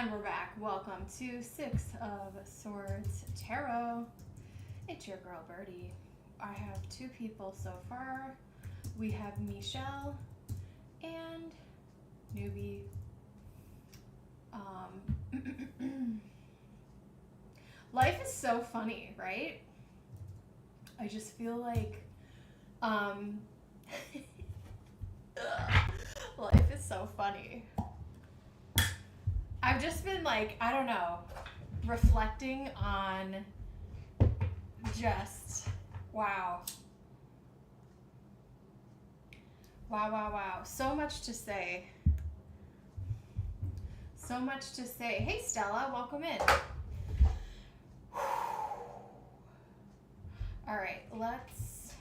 And we're back. Welcome to Six of Swords Tarot. It's your girl Birdie. I have two people so far. We have Michelle and Newbie. Life is so funny, right? I just feel like life is so funny. I've just been like, I don't know, reflecting on just, wow. Wow. So much to say. So much to say. Hey, Stella, welcome in. All right, let's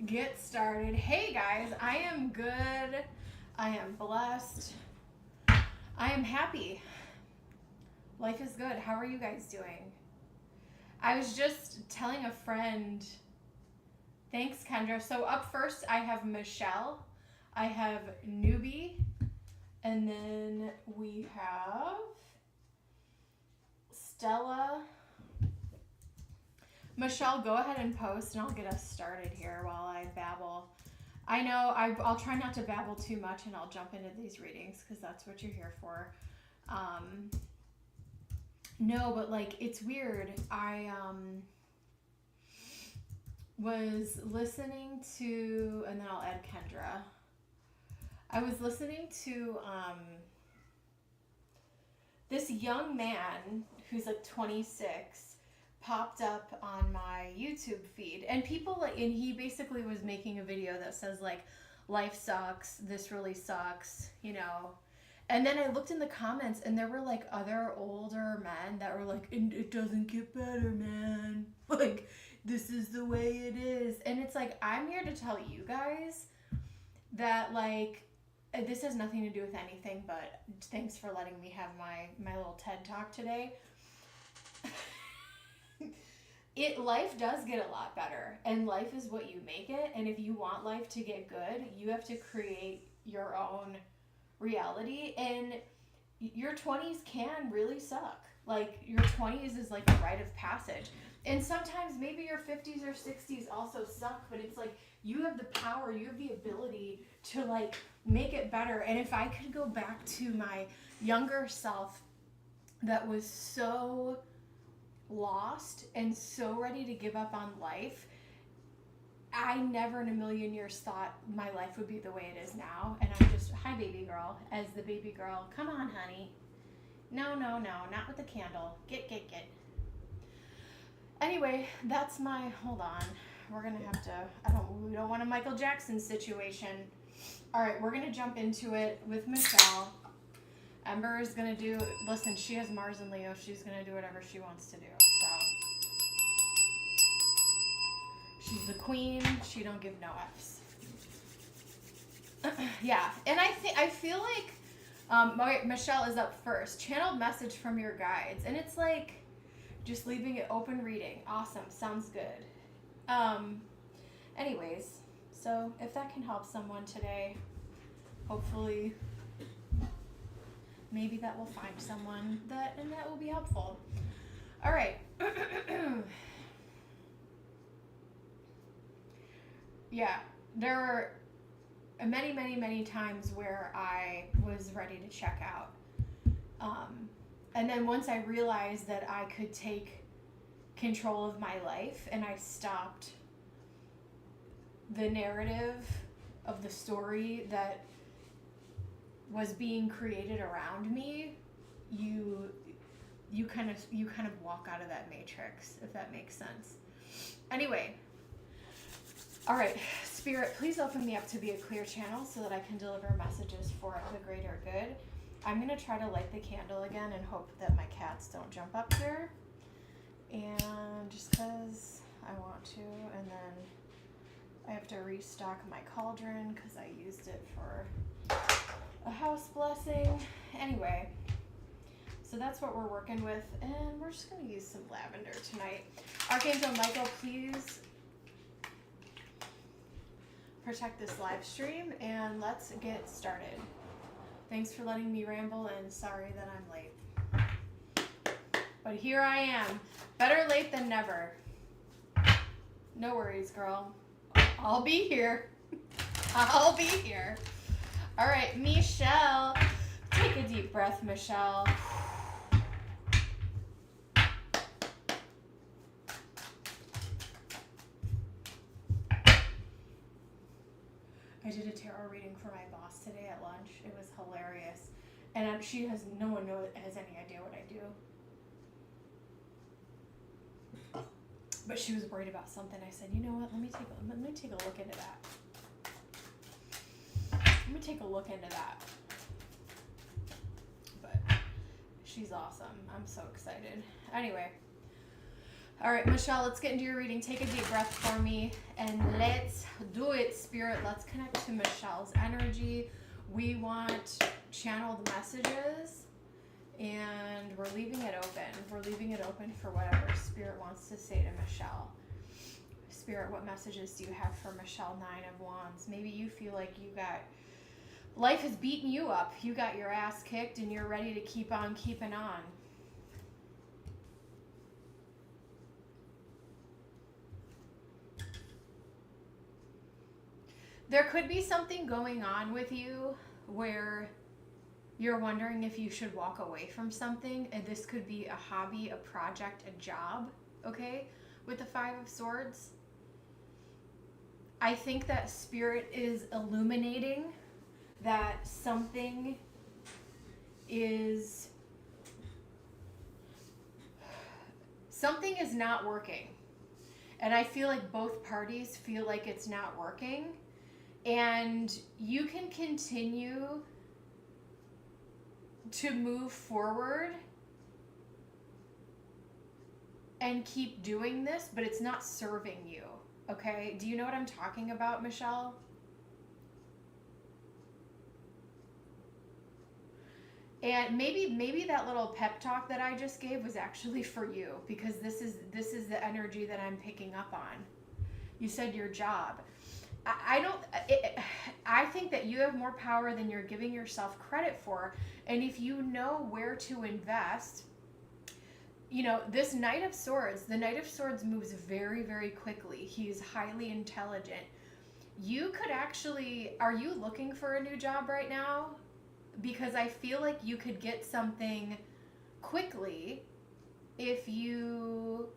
get started. Hey, guys, I am good. I am blessed. I am happy. Life is good. How are you guys doing? I was just telling a friend, thanks, Kendra. So up first, I have Michelle. I have Newbie. And then we have Stella. Michelle, go ahead and post, and I'll get us started here while I babble. I know I'll try not to babble too much, and I'll jump into these readings because that's what you're here for. No, but like it's weird. I was listening to, and then I'll add Kendra. I was listening to this young man who's like 26 popped up on my YouTube feed, and people like, and he basically was making a video that says like, life sucks, this really sucks, you know. And then I looked in the comments, and there were like other older men that were like, it doesn't get better, man. Like, this is the way it is. And it's like, I'm here to tell you guys that like, this has nothing to do with anything, but thanks for letting me have my little TED talk today. Life does get a lot better, and life is what you make it. And if you want life to get good, you have to create your own reality. And your 20s can really suck. Like, your 20s is like a rite of passage. And sometimes maybe your 50s or 60s also suck, but it's like you have the power, you have the ability to like make it better. And if I could go back to my younger self that was so lost and so ready to give up on life, I never in a million years thought my life would be the way it is now. And I'm just, hi baby girl, as the baby girl, come on honey. No, not with the candle. Get. Anyway, that's my, hold on. We're gonna have to, we don't want a Michael Jackson situation. All right, we're gonna jump into it with Michelle. Ember is gonna do, listen, she has Mars and Leo. She's gonna do whatever she wants to do, so. She's the queen. She don't give no Fs. Yeah, and I feel like Michelle is up first. Channeled message from your guides, and it's like just leaving it open reading. Awesome, sounds good. Anyways, so if that can help someone today, hopefully, maybe that will find someone that will be helpful. All right. Yeah, there were many times where I was ready to check out. And then once I realized that I could take control of my life and I stopped the narrative of the story that was being created around me, you kind of walk out of that matrix, if that makes sense. Anyway, all right, Spirit, please open me up to be a clear channel so that I can deliver messages for the greater good. I'm going to try to light the candle again and hope that my cats don't jump up here. And just because I want to, and then I have to restock my cauldron because I used it for a house blessing. Anyway, so that's what we're working with, and we're just going to use some lavender tonight. Archangel Michael, protect this live stream, and let's get started. Thanks for letting me ramble, and sorry that I'm late. But here I am. Better late than never. No worries, girl. I'll be here. I'll be here. All right, Michelle. Take a deep breath, Michelle. I did a tarot reading for my boss today at lunch. It was hilarious. And no one has any idea what I do. But she was worried about something. I said, you know what? Let me take a look into that. Let me take a look into that. But she's awesome. I'm so excited. Anyway. All right, Michelle, let's get into your reading. Take a deep breath for me, and let's do it, Spirit. Let's connect to Michelle's energy. We want channeled messages, and we're leaving it open. We're leaving it open for whatever Spirit wants to say to Michelle. Spirit, what messages do you have for Michelle? 9 of Wands. Maybe you feel like life has beaten you up. You got your ass kicked, and you're ready to keep on keeping on. There could be something going on with you where you're wondering if you should walk away from something, and this could be a hobby, a project, a job, okay? With the 5 of Swords. I think that Spirit is illuminating that something is not working. And I feel like both parties feel like it's not working. And you can continue to move forward and keep doing this, but it's not serving you, okay? Do you know what I'm talking about, Michelle? And maybe that little pep talk that I just gave was actually for you, because this is the energy that I'm picking up on. You said your job. I think that you have more power than you're giving yourself credit for. And if you know where to invest, you know, this Knight of Swords, the Knight of Swords moves very, very quickly. He's highly intelligent. You could actually, are you looking for a new job right now? Because I feel like you could get something quickly if you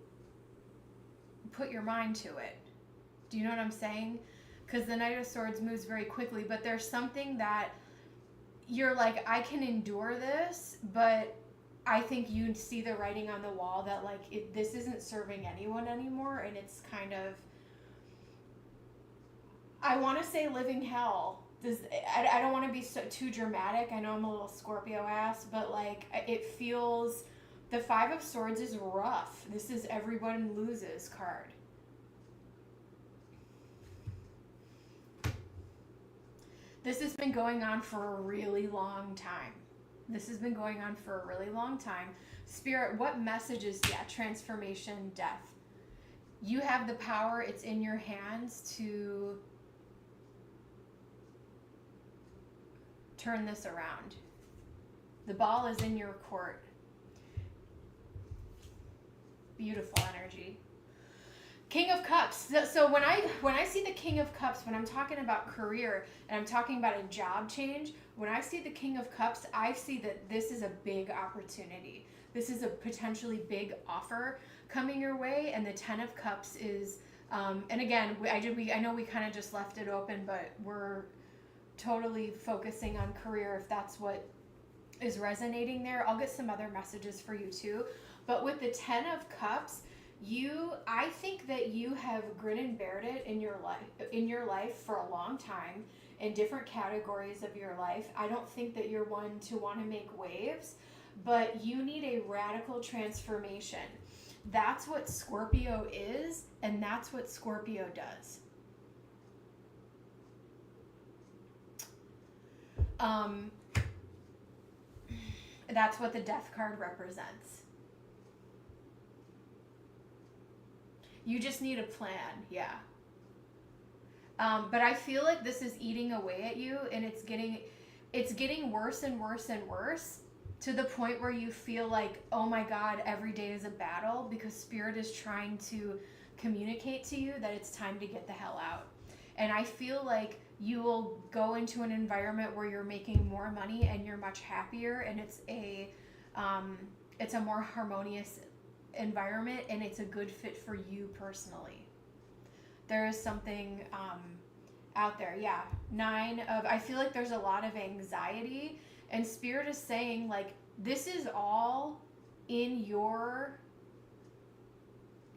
put your mind to it. Do you know what I'm saying? Because the Knight of Swords moves very quickly, but there's something that you're like, I can endure this, but I think you see the writing on the wall that like this isn't serving anyone anymore, and it's kind of, I want to say living hell. I don't want to be too dramatic. I know I'm a little Scorpio ass, but like it feels, the 5 of Swords is rough. This is everyone loses card. This has been going on for a really long time. Spirit, what messages? Yeah, transformation, death. You have the power. It's in your hands to turn this around. The ball is in your court. Beautiful energy. King of Cups. So when I see the King of Cups, when I'm talking about career and I'm talking about a job change, when I see the King of Cups, I see that this is a big opportunity. This is a potentially big offer coming your way, and the 10 of Cups is, and again, I know we kind of just left it open, but we're totally focusing on career if that's what is resonating there. I'll get some other messages for you too. But with the 10 of Cups, I think that you have grit and bared it in your life for a long time in different categories of your life. I don't think that you're one to want to make waves, but you need a radical transformation. That's what Scorpio is, and that's what Scorpio does. That's what the Death card represents. You just need a plan, yeah. But I feel like this is eating away at you, and it's getting worse and worse and worse, to the point where you feel like, oh my God, every day is a battle, because Spirit is trying to communicate to you that it's time to get the hell out. And I feel like you will go into an environment where you're making more money and you're much happier, and it's a more harmonious environment, and it's a good fit for you personally. There is something out there. Yeah. I feel like there's a lot of anxiety, and Spirit is saying, like, this is all in your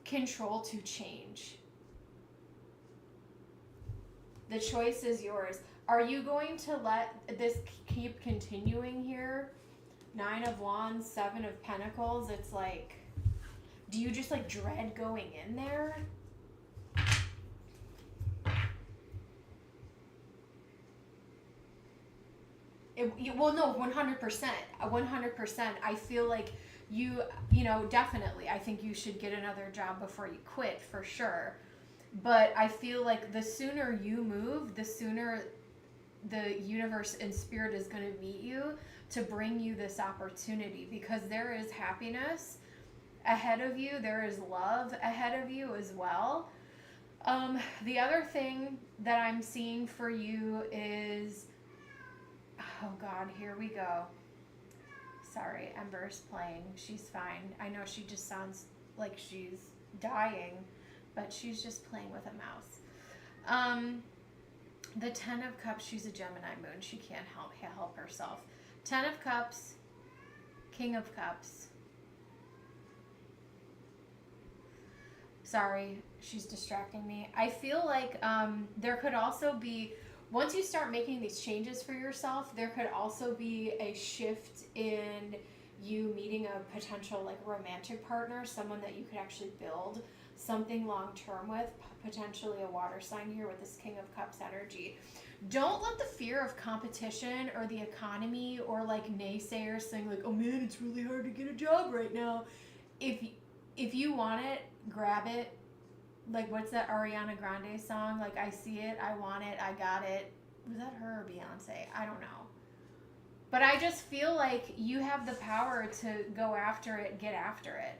control to change. The choice is yours. Are you going to let this keep continuing here? 9 of Wands, 7 of Pentacles. It's like, do you just like dread going in there? Well, no, 100%. 100%. I feel like you know, definitely. I think you should get another job before you quit, for sure. But I feel like the sooner you move, the sooner the universe and Spirit is going to meet you to bring you this opportunity, because there is happiness ahead of you. There is love ahead of you as well. The other thing that I'm seeing for you is, oh God, here we go. Sorry, Ember's playing. She's fine. I know she just sounds like she's dying, but she's just playing with a mouse. The 10 of Cups, she's a Gemini moon. She can't help herself. 10 of Cups, King of Cups. Sorry, she's distracting me. I feel like there could also be, once you start making these changes for yourself, there could also be a shift in you meeting a potential like romantic partner, someone that you could actually build something long-term with, potentially a water sign here with this King of Cups energy. Don't let the fear of competition or the economy or like naysayers saying like, oh man, it's really hard to get a job right now. If you want it, grab it. Like, what's that Ariana Grande song? Like, I see it, I want it, I got it. Was that her or Beyonce? I don't know. But I just feel like you have the power to go after it, get after it.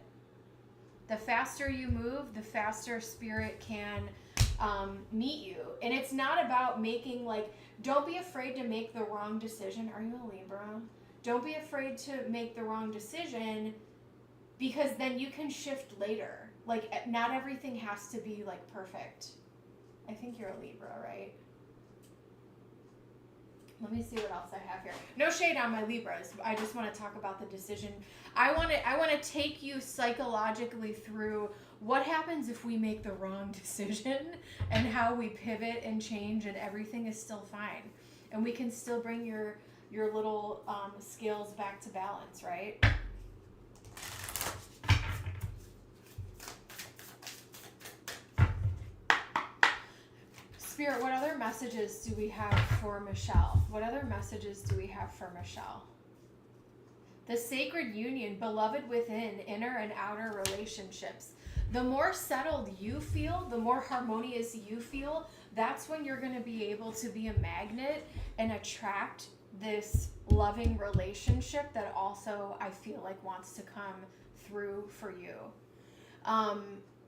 The faster you move, the faster Spirit can meet you. And it's not about making, like, don't be afraid to make the wrong decision. Are you a Libra? Don't be afraid to make the wrong decision, because then you can shift later. Like, not everything has to be, like, perfect. I think you're a Libra, right? Let me see what else I have here. No shade on my Libras. I just want to talk about the decision. I want to take you psychologically through what happens if we make the wrong decision, and how we pivot and change, and everything is still fine. And we can still bring your little scales back to balance, right? Spirit, what other messages do we have for Michelle? What other messages do we have for Michelle? The sacred union, beloved within, inner and outer relationships. The more settled you feel, the more harmonious you feel, that's when you're going to be able to be a magnet and attract this loving relationship that also, I feel like, wants to come through for you.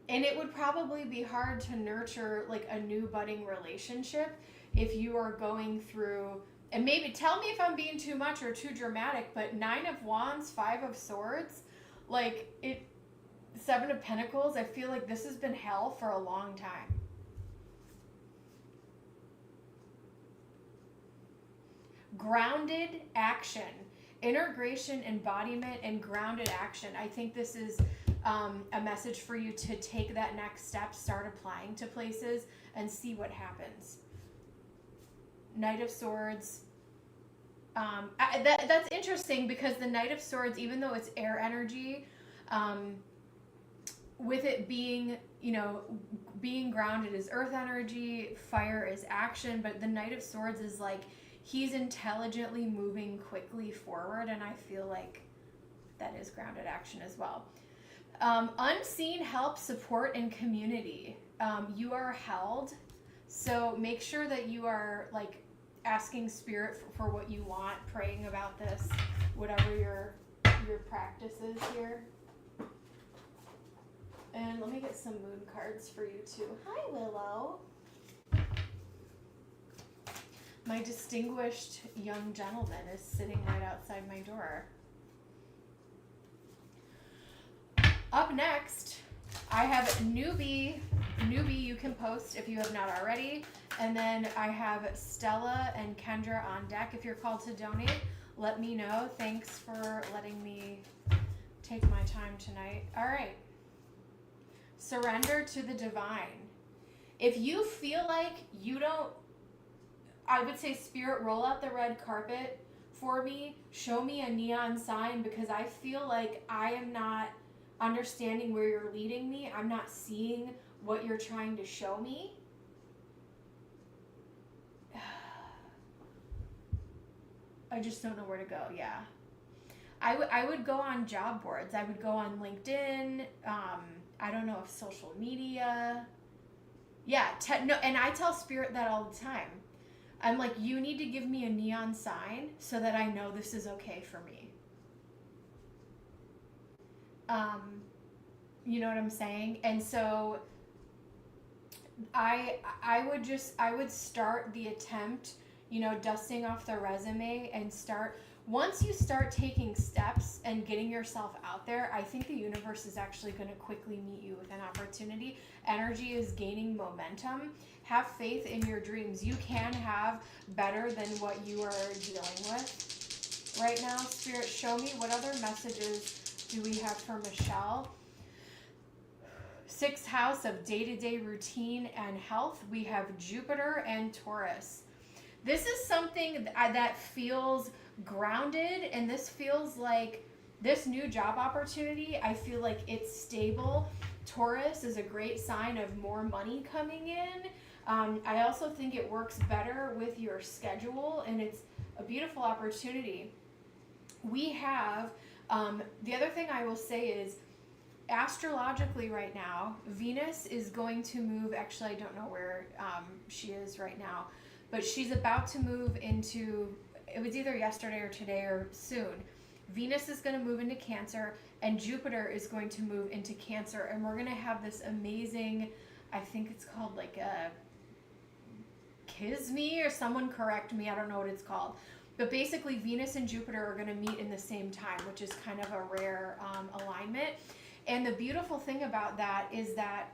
And it would probably be hard to nurture like a new budding relationship if you are going through, and maybe tell me if I'm being too much or too dramatic, but 9 of Wands, 5 of Swords, like it, 7 of Pentacles, I feel like this has been hell for a long time. Grounded action, integration, embodiment, and grounded action. I think this is a message for you to take that next step, start applying to places, and see what happens. Knight of Swords. That's interesting, because the Knight of Swords, even though it's air energy, with it being, being grounded is earth energy, fire is action, but the Knight of Swords is like, he's intelligently moving quickly forward, and I feel like that is grounded action as well. Unseen help, support, and community. You are held So make sure that you are like asking spirit for what you want, praying about this, whatever your practice is here. And let me get some moon cards for you too. Hi, Willow. My distinguished young gentleman is sitting right outside my door. Up next, I have newbie you can post if you have not already. And then I have Stella and Kendra on deck. If you're called to donate, let me know. Thanks for letting me take my time tonight. All right. Surrender to the divine. If you feel like you don't, I would say spirit, roll out the red carpet for me. Show me a neon sign, because I feel like I am not understanding where you're leading me. I'm not seeing what you're trying to show me. I just don't know where to go. Yeah. I would go on job boards. I would go on LinkedIn. I don't know if social media. Yeah. No, and I tell spirit that all the time. I'm like, you need to give me a neon sign so that I know this is okay for me. You know what I'm saying? And so I would start the attempt, you know, dusting off the resume and start. Once you start taking steps and getting yourself out there, I think the universe is actually going to quickly meet you with an opportunity. Energy is gaining momentum. Have faith in your dreams. You can have better than what you are dealing with right now. Spirit, show me what other messages do we have for Michelle. 6th house of day-to-day routine and health. We have Jupiter and Taurus. This is something that feels grounded, and this feels like this new job opportunity. I feel like it's stable. Taurus is a great sign of more money coming in. I also think it works better with your schedule, and it's a beautiful opportunity. We have, the other thing I will say is, astrologically right now, Venus is going to move, actually I don't know where she is right now, but she's about to move into, it was either yesterday or today or soon. Venus is going to move into Cancer, and Jupiter is going to move into Cancer, and we're going to have this amazing, I think it's called like a Kisme, or someone correct me, I don't know what it's called. But basically Venus and Jupiter are going to meet in the same time, which is kind of a rare alignment. And the beautiful thing about that is that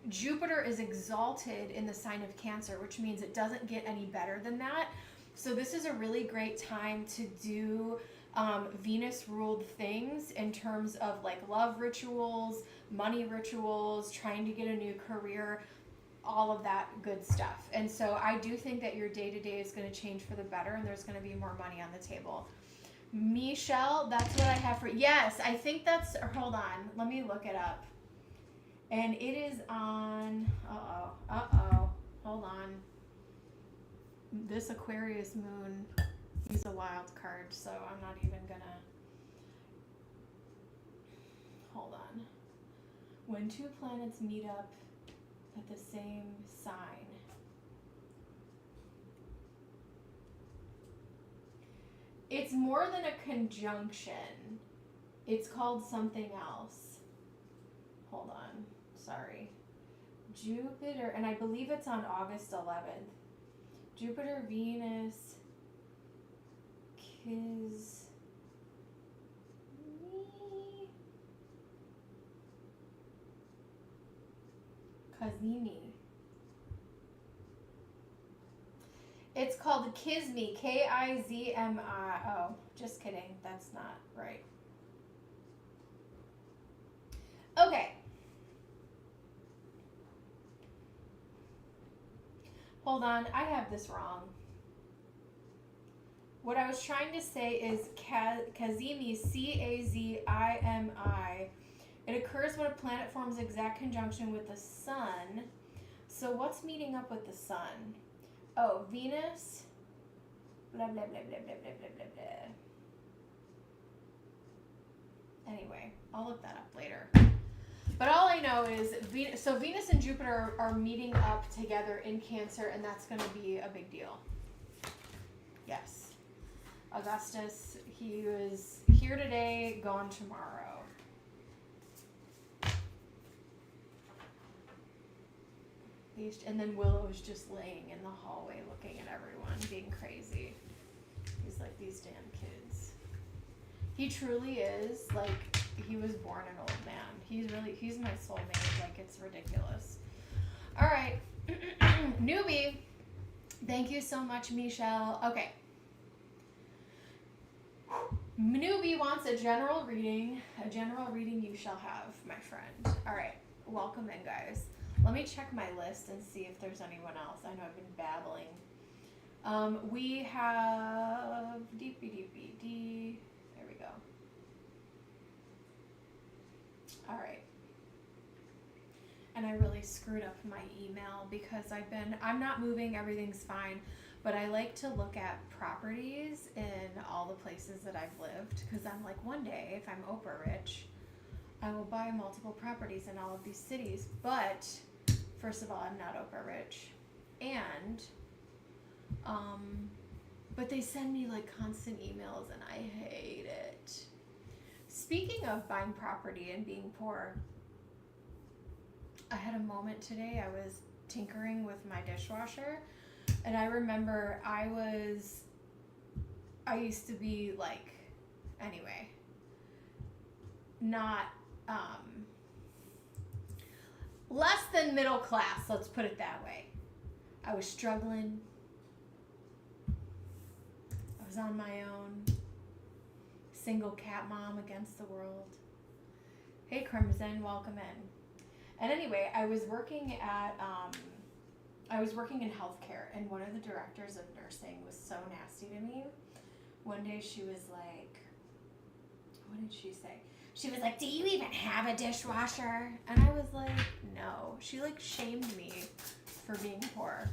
Jupiter is exalted in the sign of Cancer, which means it doesn't get any better than that. So this is a really great time to do Venus-ruled things in terms of like love rituals, money rituals, trying to get a new career, all of that good stuff. And so I do think that your day-to-day is going to change for the better, and there's going to be more money on the table. Michelle, that's what I have for, yes, I think that's, hold on, let me look it up. And it is on, hold on. This Aquarius moon, he's a wild card, so I'm not even gonna, hold on. When two planets meet up at the same sign. It's more than a conjunction. It's called something else. Hold on. Sorry. Jupiter, and I believe it's on August 11th. Jupiter, Venus, Kazimi. It's called Kisme, Kizmi. Oh, just kidding. That's not right. Okay. Hold on, I have this wrong. What I was trying to say is Kazimi, Cazimi. It occurs when a planet forms exact conjunction with the sun. So what's meeting up with the sun? Oh, Venus, blah, blah, blah, blah, blah, blah, blah, blah, blah. Anyway, I'll look that up later. But all I know is, Venus and Jupiter are meeting up together in Cancer, and that's going to be a big deal. Yes. Augustus, he was here today, gone tomorrow. And then Willow's just laying in the hallway looking at everyone, being crazy. He's like, these damn kids. He truly is, like, he was born an old man. He's my soulmate. Like, it's ridiculous. All right. Newbie. Thank you so much, Michelle. Okay. Newbie wants a general reading. A general reading you shall have, my friend. All right. Welcome in, guys. Let me check my list and see if there's anyone else. I know I've been babbling. We have DPDPD. There we go. All right. And I really screwed up my email because I'm not moving, everything's fine, but I like to look at properties in all the places that I've lived, because I'm like, one day, if I'm Oprah rich, I will buy multiple properties in all of these cities. But first of all, I'm not Oprah rich, and but they send me like constant emails and I hate it. Speaking of buying property and being poor, I had a moment today. I was tinkering with my dishwasher, and I remember I used to be like, anyway, not less than middle class, let's put it that way. I was struggling. I was on my own. Single cat mom against the world. Hey Crimson, welcome in. And anyway, I was working in healthcare, and one of the directors of nursing was so nasty to me. One day she was like, what did she say? She was like, do you even have a dishwasher? And I was like, no. She like shamed me for being poor.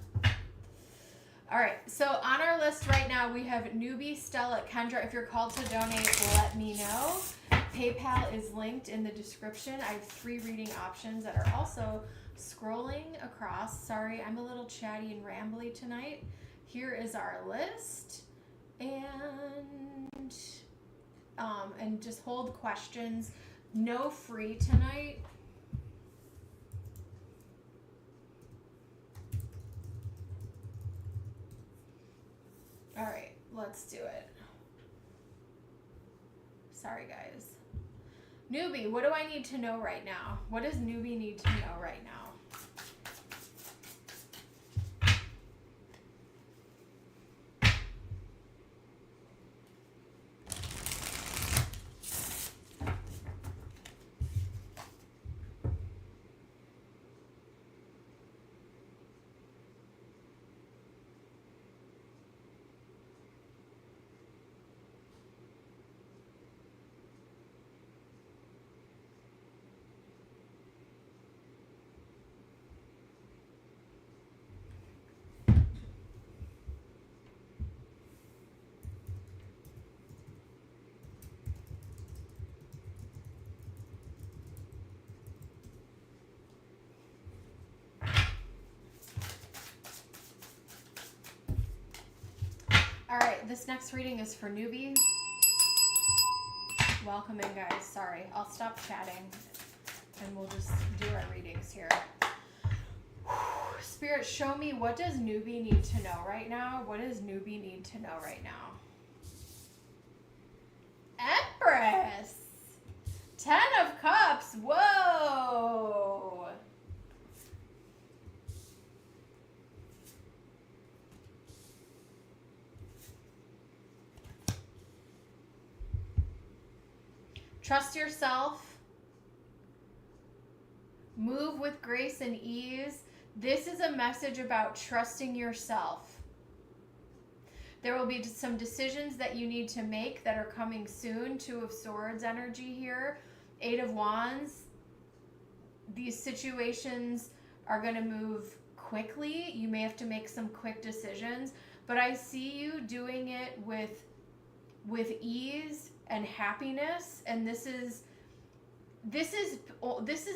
All right, so on our list right now, we have Newbie, Stella, Kendra. If you're called to donate, let me know. PayPal is linked in the description. I have 3 reading options that are also scrolling across. Sorry, I'm a little chatty and rambly tonight. Here is our list. And just hold questions. No free tonight. All right, let's do it. Sorry, guys. Newbie, what do I need to know right now? What does Newbie need to know right now? All right, this next reading is for Newbie. Welcome in, guys. Sorry, I'll stop chatting and we'll just do our readings here. Spirit, show me, what does Newbie need to know right now? What does Newbie need to know right now? Empress! 10 of Cups. Whoa! Trust yourself. Move with grace and ease. This is a message about trusting yourself. There will be some decisions that you need to make that are coming soon. 2 of Swords energy here. 8 of Wands. These situations are going to move quickly. You may have to make some quick decisions, but I see you doing it with ease and happiness, and this is this is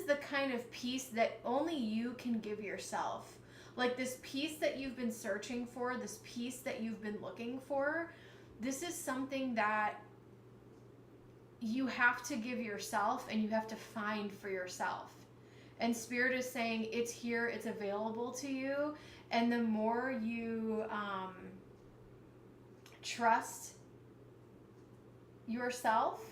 the kind of peace that only you can give yourself. Like this peace that you've been searching for, this peace that you've been looking for, this is something that you have to give yourself and you have to find for yourself. And Spirit is saying it's here, it's available to you. And the more you trust yourself,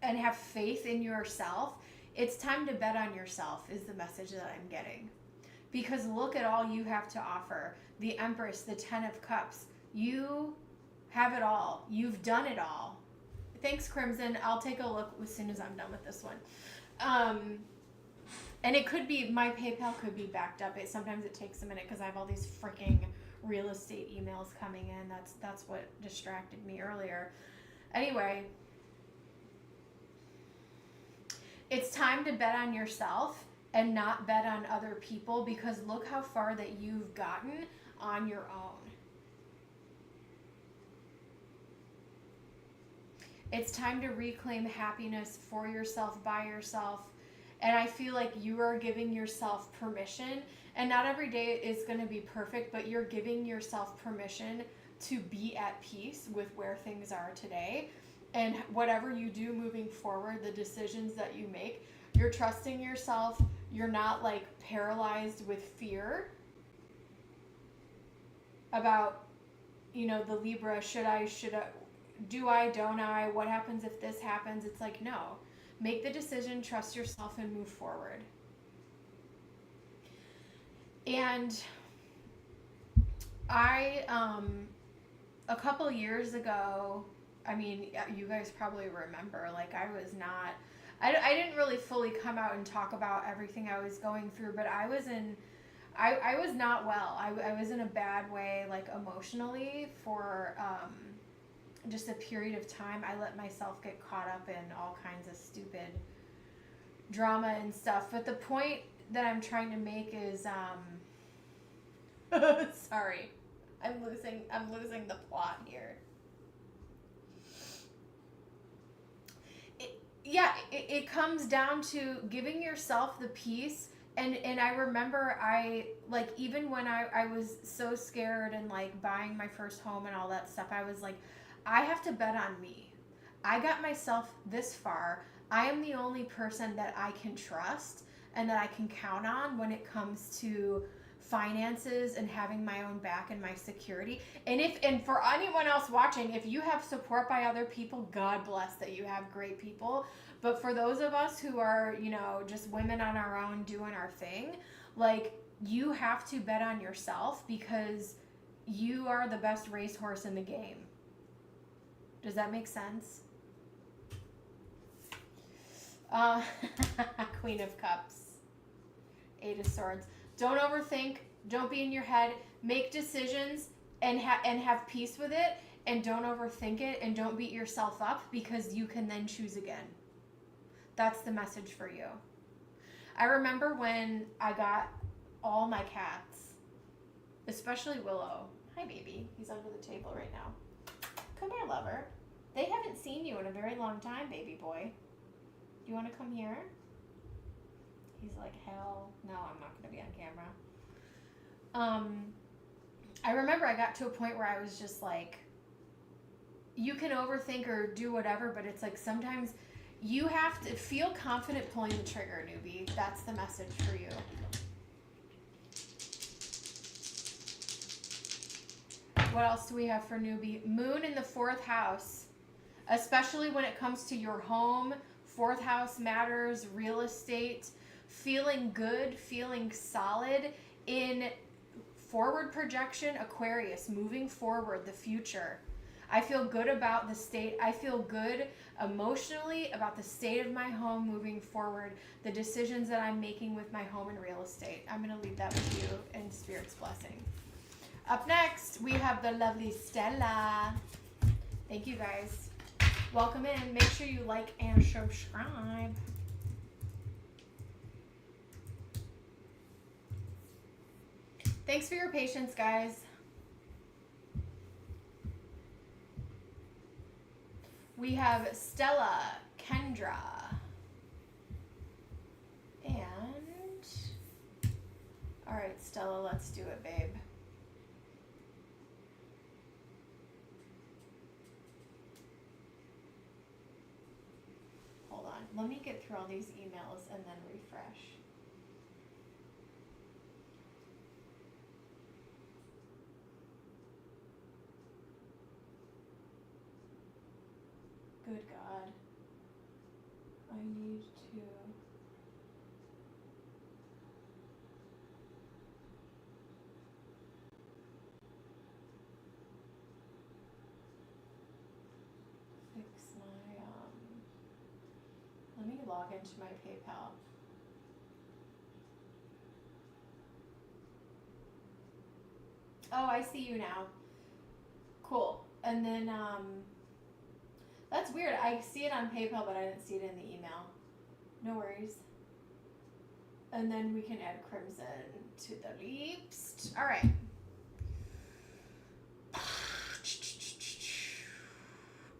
and have faith in yourself, it's time to bet on yourself is the message that I'm getting. Because look at all you have to offer. The Empress, the Ten of Cups. You have it all. You've done it all. Thanks, Crimson. I'll take a look as soon as I'm done with this one. And it could be, my PayPal could be backed up. Sometimes it takes a minute because I have all these freaking real estate emails coming in. That's what distracted me earlier. Anyway, it's time to bet on yourself and not bet on other people, because look how far that you've gotten on your own. It's time to reclaim happiness for yourself, by yourself. And I feel like you are giving yourself permission. And not every day is going to be perfect, but you're giving yourself permission to be at peace with where things are today. And whatever you do moving forward, the decisions that you make, you're trusting yourself. You're not like paralyzed with fear about, you know, the Libra, should I, do I, don't I, what happens if this happens? It's like, no, make the decision, trust yourself, and move forward. And I, a couple years ago, I mean, you guys probably remember, like I was not, I didn't really fully come out and talk about everything I was going through, but I was not well. I was in a bad way, like emotionally, for just a period of time. I let myself get caught up in all kinds of stupid drama and stuff. But the point that I'm trying to make is, sorry, I'm losing the plot here. It comes down to giving yourself the peace. And I remember even when I was so scared and like buying my first home and all that stuff, I was like, I have to bet on me. I got myself this far. I am the only person that I can trust and that I can count on when it comes to finances and having my own back and my security. And for anyone else watching, if you have support by other people, God bless that you have great people. But for those of us who are, you know, just women on our own doing our thing, like, you have to bet on yourself, because you are the best racehorse in the game. Does that make sense? Queen of Cups. Eight of Swords. Don't overthink. Don't be in your head. Make decisions and have peace with it. And don't overthink it. And don't beat yourself up, because you can then choose again. That's the message for you. I remember when I got all my cats, especially Willow. Hi, baby. He's under the table right now. Come here, lover. They haven't seen you in a very long time, baby boy. Do you want to come here? He's like, hell no, I'm not going to be on camera. I remember I got to a point where I was just like, you can overthink or do whatever, but it's like sometimes you have to feel confident pulling the trigger, newbie. That's the message for you. What else do we have for newbie? Moon in the 4th house, especially when it comes to your home. 4th house matters, real estate, feeling good, feeling solid in forward projection, Aquarius, moving forward, the future. I feel good about the state. I feel good emotionally about the state of my home moving forward, the decisions that I'm making with my home and real estate. I'm going to leave that with you in Spirit's blessing. Up next, we have the lovely Stella. Thank you, guys. Welcome in. Make sure you like and subscribe. Thanks for your patience, guys. We have Stella, Kendra, and all right, Stella, let's do it, babe. Hold on, let me get through all these emails and then refresh. Good God. I need to. Fix my, let me log into my PayPal. Oh, I see you now. Cool. And then, that's weird. I see it on PayPal, but I didn't see it in the email. No worries. And then we can add Crimson to the leaps. All right.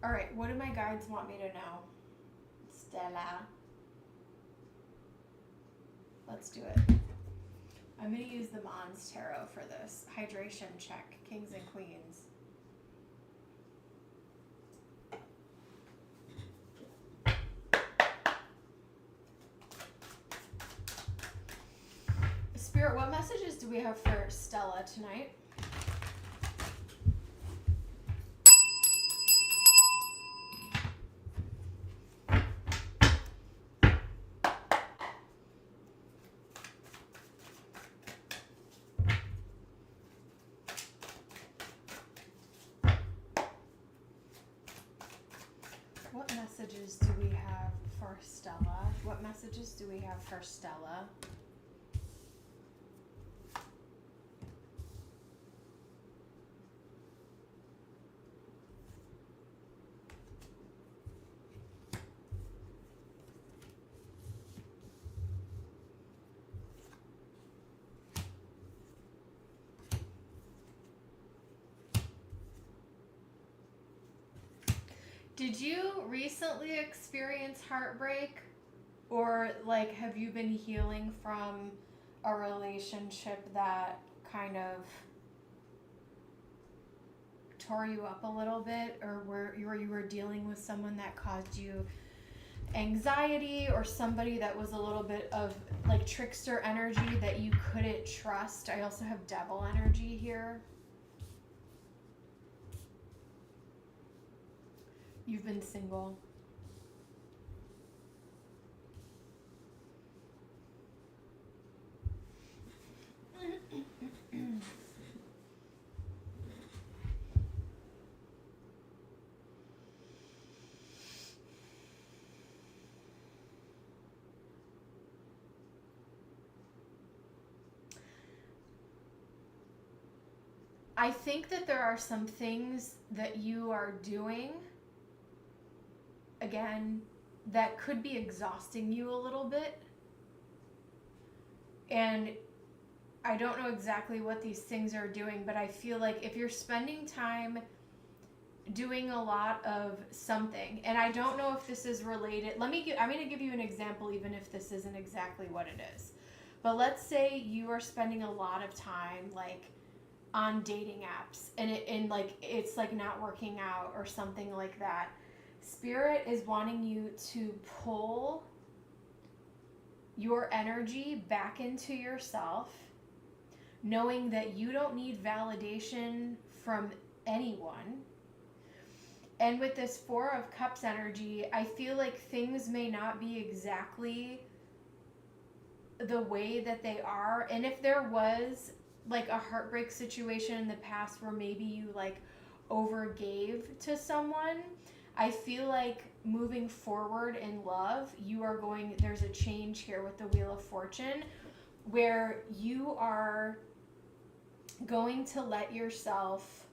All right, what do my guides want me to know? Stella. Let's do it. I'm going to use the Mons Tarot for this. Hydration check, kings and queens. Spirit, what messages do we have for Stella tonight? What messages do we have for Stella? What messages do we have for Stella? Did you recently experience heartbreak? Or like have you been healing from a relationship that kind of tore you up a little bit, or where you were dealing with someone that caused you anxiety, or somebody that was a little bit of like trickster energy that you couldn't trust? I also have devil energy here. You've been single. I think that there are some things that you are doing, again, that could be exhausting you a little bit. And I don't know exactly what these things are doing, but I feel like if you're spending time doing a lot of something, and I don't know if this is related, I'm going to give you an example even if this isn't exactly what it is. But let's say you are spending a lot of time like on dating apps and it's like not working out or something like that. Spirit is wanting you to pull your energy back into yourself, knowing that you don't need validation from anyone. And with this Four of Cups energy, I feel like things may not be exactly the way that they are. And if there was like a heartbreak situation in the past where maybe you like overgave to someone, I feel like moving forward in love, there's a change here with the Wheel of Fortune where you are going to let yourself,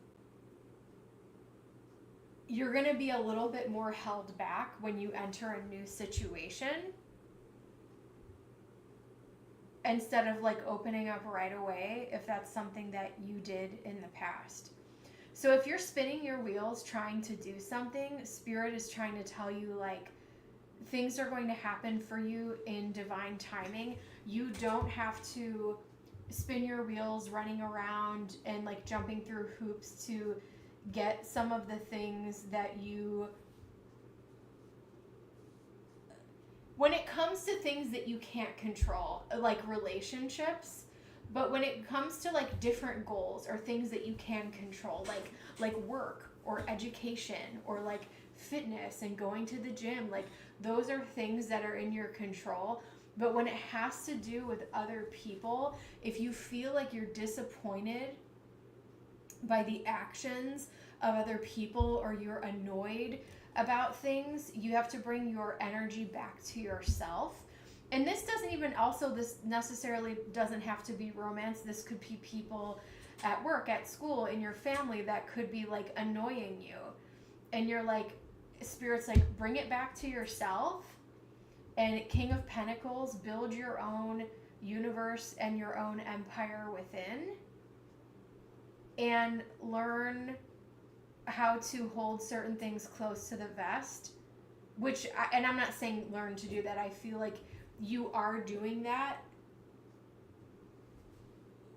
you're going to be a little bit more held back when you enter a new situation instead of like opening up right away if that's something that you did in the past. So if you're spinning your wheels trying to do something, Spirit is trying to tell you, like, things are going to happen for you in divine timing. You don't have to spin your wheels running around and, like, jumping through hoops to get some of the things that you... When it comes to things that you can't control, like relationships, but when it comes to, like, different goals or things that you can control, like work or education or, like, fitness and going to the gym, like, those are things that are in your control. But when it has to do with other people, if you feel like you're disappointed by the actions of other people or you're annoyed about things, you have to bring your energy back to yourself. And this doesn't even this necessarily doesn't have to be romance. This could be people at work, at school, in your family that could be, like, annoying you. And you're like, Spirit's like, bring it back to yourself. And King of Pentacles, build your own universe and your own empire within. And learn how to hold certain things close to the vest. And I'm not saying learn to do that. I feel like you are doing that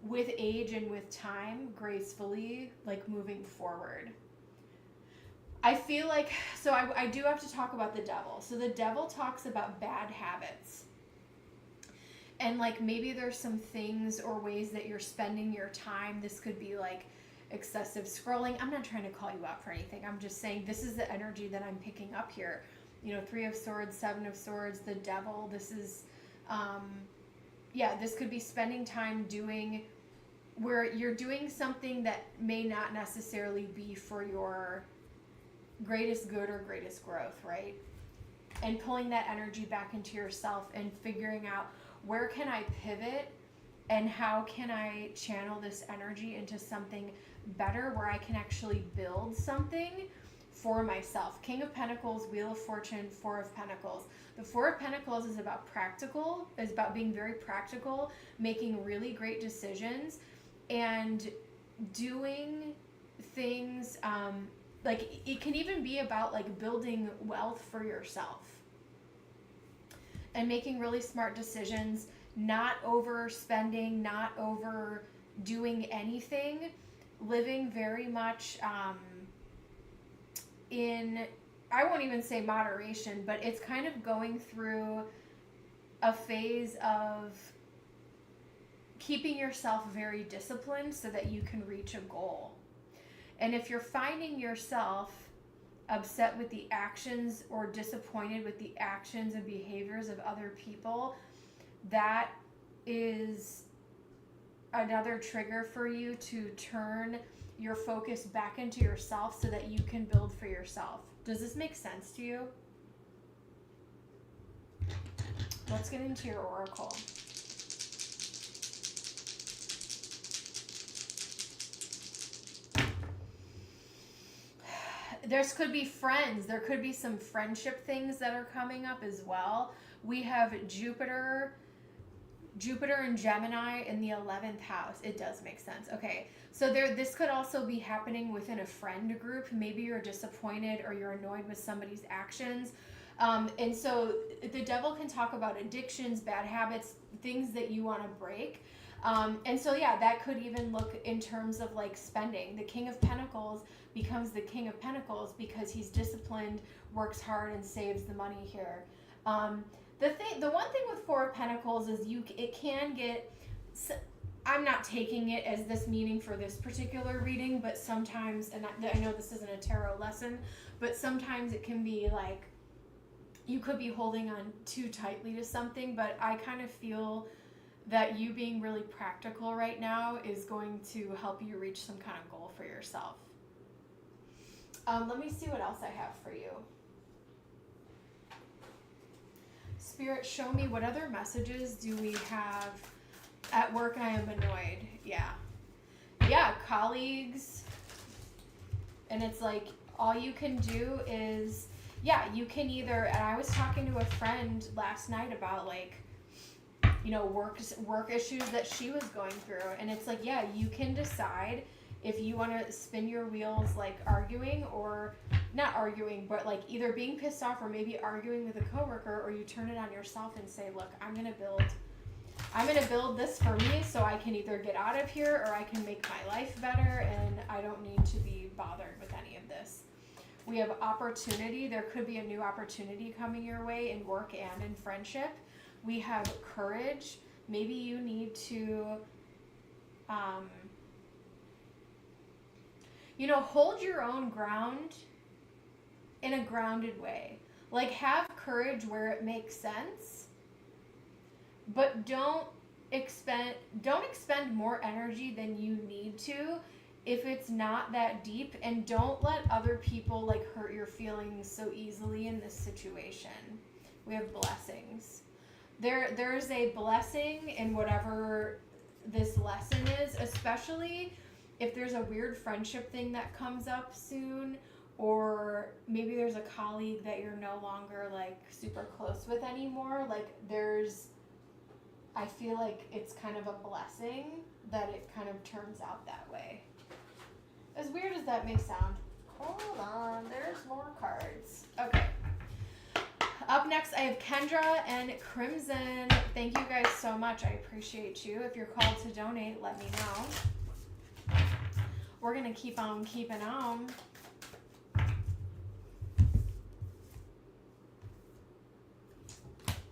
with age and with time, gracefully, like, moving forward. I feel like, so I do have to talk about the devil. So the devil talks about bad habits. And, like, maybe there's some things or ways that you're spending your time. This could be, like, excessive scrolling. I'm not trying to call you out for anything. I'm just saying this is the energy that I'm picking up here. You know, 3 of Swords, 7 of Swords, the devil. This is, this could be spending time where you're doing something that may not necessarily be for your greatest good or greatest growth, right? And pulling that energy back into yourself and figuring out, where can I pivot and how can I channel this energy into something better where I can actually build something for myself. King of Pentacles, Wheel of Fortune, 4 of Pentacles. The 4 of Pentacles is about being very practical, making really great decisions, and doing things, like, it can even be about, like, building wealth for yourself and making really smart decisions, not overspending, not overdoing anything, living very much in, I won't even say moderation, but it's kind of going through a phase of keeping yourself very disciplined so that you can reach a goal. And if you're finding yourself upset with the actions or disappointed with the actions and behaviors of other people, that is another trigger for you to turn your focus back into yourself so that you can build for yourself. Does this make sense to you? Let's get into your oracle. There could be friends. There could be some friendship things that are coming up as well. We have Jupiter and Gemini in the 11th house. It does make sense. Okay, so this could also be happening within a friend group. Maybe you're disappointed or you're annoyed with somebody's actions. And so the devil can talk about addictions, bad habits, things that you want to break. And so, yeah, that could even look in terms of, like, spending. The King of Pentacles becomes the King of Pentacles because he's disciplined, works hard, and saves the money here. The one thing with 4 of Pentacles is it can get, I'm not taking it as this meaning for this particular reading, but sometimes, and I know this isn't a tarot lesson, but sometimes it can be like, you could be holding on too tightly to something, but I kind of feel that you being really practical right now is going to help you reach some kind of goal for yourself. Let me see what else I have for you. Spirit, show me what other messages do we have. At work, I am annoyed. Yeah, colleagues. And it's like, all you can do is, you can either, and I was talking to a friend last night about, like, you know, work issues that she was going through. And it's like, you can decide If you want to spin your wheels like arguing, or not arguing, but like either being pissed off or maybe arguing with a coworker, or you turn it on yourself and say, look, I'm going to build this for me so I can either get out of here or I can make my life better and I don't need to be bothered with any of this. We have opportunity. There could be a new opportunity coming your way in work and in friendship. We have courage. Maybe you need to, hold your own ground in a grounded way. Like, have courage where it makes sense, but don't expend more energy than you need to if it's not that deep, and don't let other people like hurt your feelings so easily in this situation. We have blessings. There's a blessing in whatever this lesson is, especially if there's a weird friendship thing that comes up soon, or maybe there's a colleague that you're no longer like super close with anymore. Like, I feel like it's kind of a blessing that it kind of turns out that way. As weird as that may sound. Hold on, there's more cards. Okay. Up next, I have Kendra and Crimson. Thank you guys so much. I appreciate you. If you're called to donate, let me know. We're going to keep on keeping on.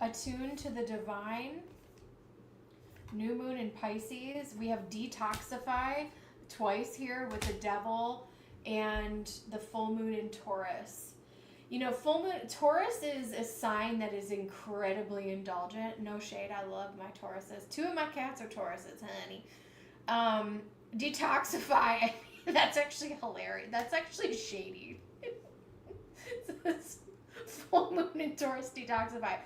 Attune to the divine. New moon in Pisces. We have detoxify twice here with the devil and the full moon in Taurus. Full moon, Taurus is a sign that is incredibly indulgent. No shade, I love my Tauruses. 2 of my cats are Tauruses, honey. Detoxify, that's actually hilarious. That's actually shady. Full moon in Taurus, detoxify.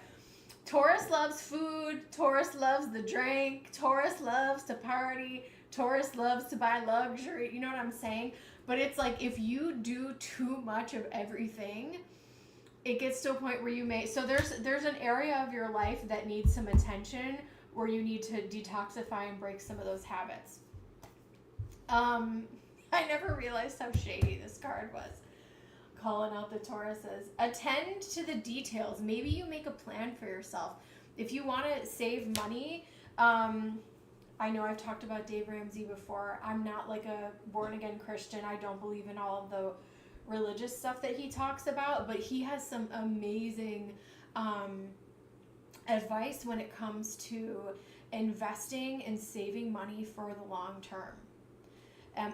Taurus loves food. Taurus loves the drink. Taurus loves to party. Taurus loves to buy luxury. You know what I'm saying? But it's like, if you do too much of everything, it gets to a point where you may... So there's an area of your life that needs some attention, where you need to detoxify and break some of those habits. I never realized how shady this card was. Calling out the Tauruses. Attend to the details. Maybe you make a plan for yourself. If you want to save money, I know I've talked about Dave Ramsey before. I'm not like a born-again Christian. I don't believe in all of the religious stuff that he talks about, but he has some amazing advice when it comes to investing and saving money for the long term.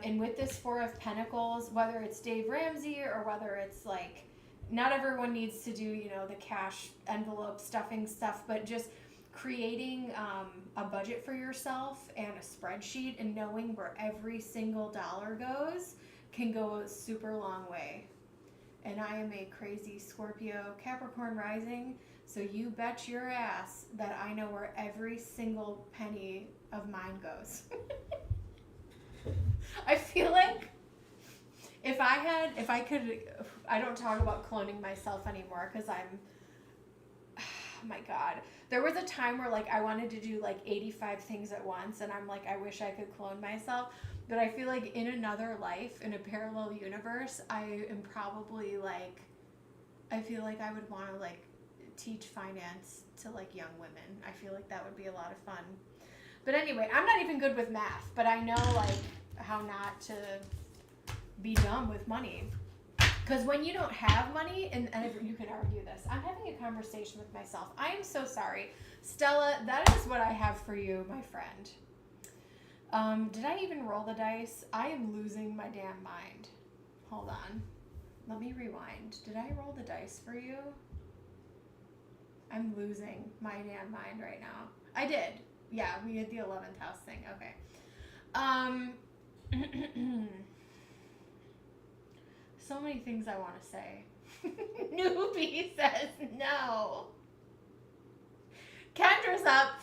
And with this 4 of Pentacles, whether it's Dave Ramsey or whether it's like, not everyone needs to do, the cash envelope stuffing stuff, but just creating a budget for yourself and a spreadsheet and knowing where every single dollar goes can go a super long way. And I am a crazy Scorpio Capricorn rising, so you bet your ass that I know where every single penny of mine goes. I feel like if I could, I don't talk about cloning myself anymore because oh my God. There was a time where like I wanted to do like 85 things at once, and I'm like, I wish I could clone myself. But I feel like in another life, in a parallel universe, I am probably like, I feel like I would want to like teach finance to like young women. I feel like that would be a lot of fun. But anyway, I'm not even good with math, but I know like how not to be dumb with money. Because when you don't have money, and you can argue this, I'm having a conversation with myself. I am so sorry. Stella, that is what I have for you, my friend. Did I even roll the dice? I am losing my damn mind. Hold on. Let me rewind. Did I roll the dice for you? I'm losing my damn mind right now. I did. Yeah, we did the 11th house thing. Okay. So many things I want to say. Newbie says no. Kendra's up.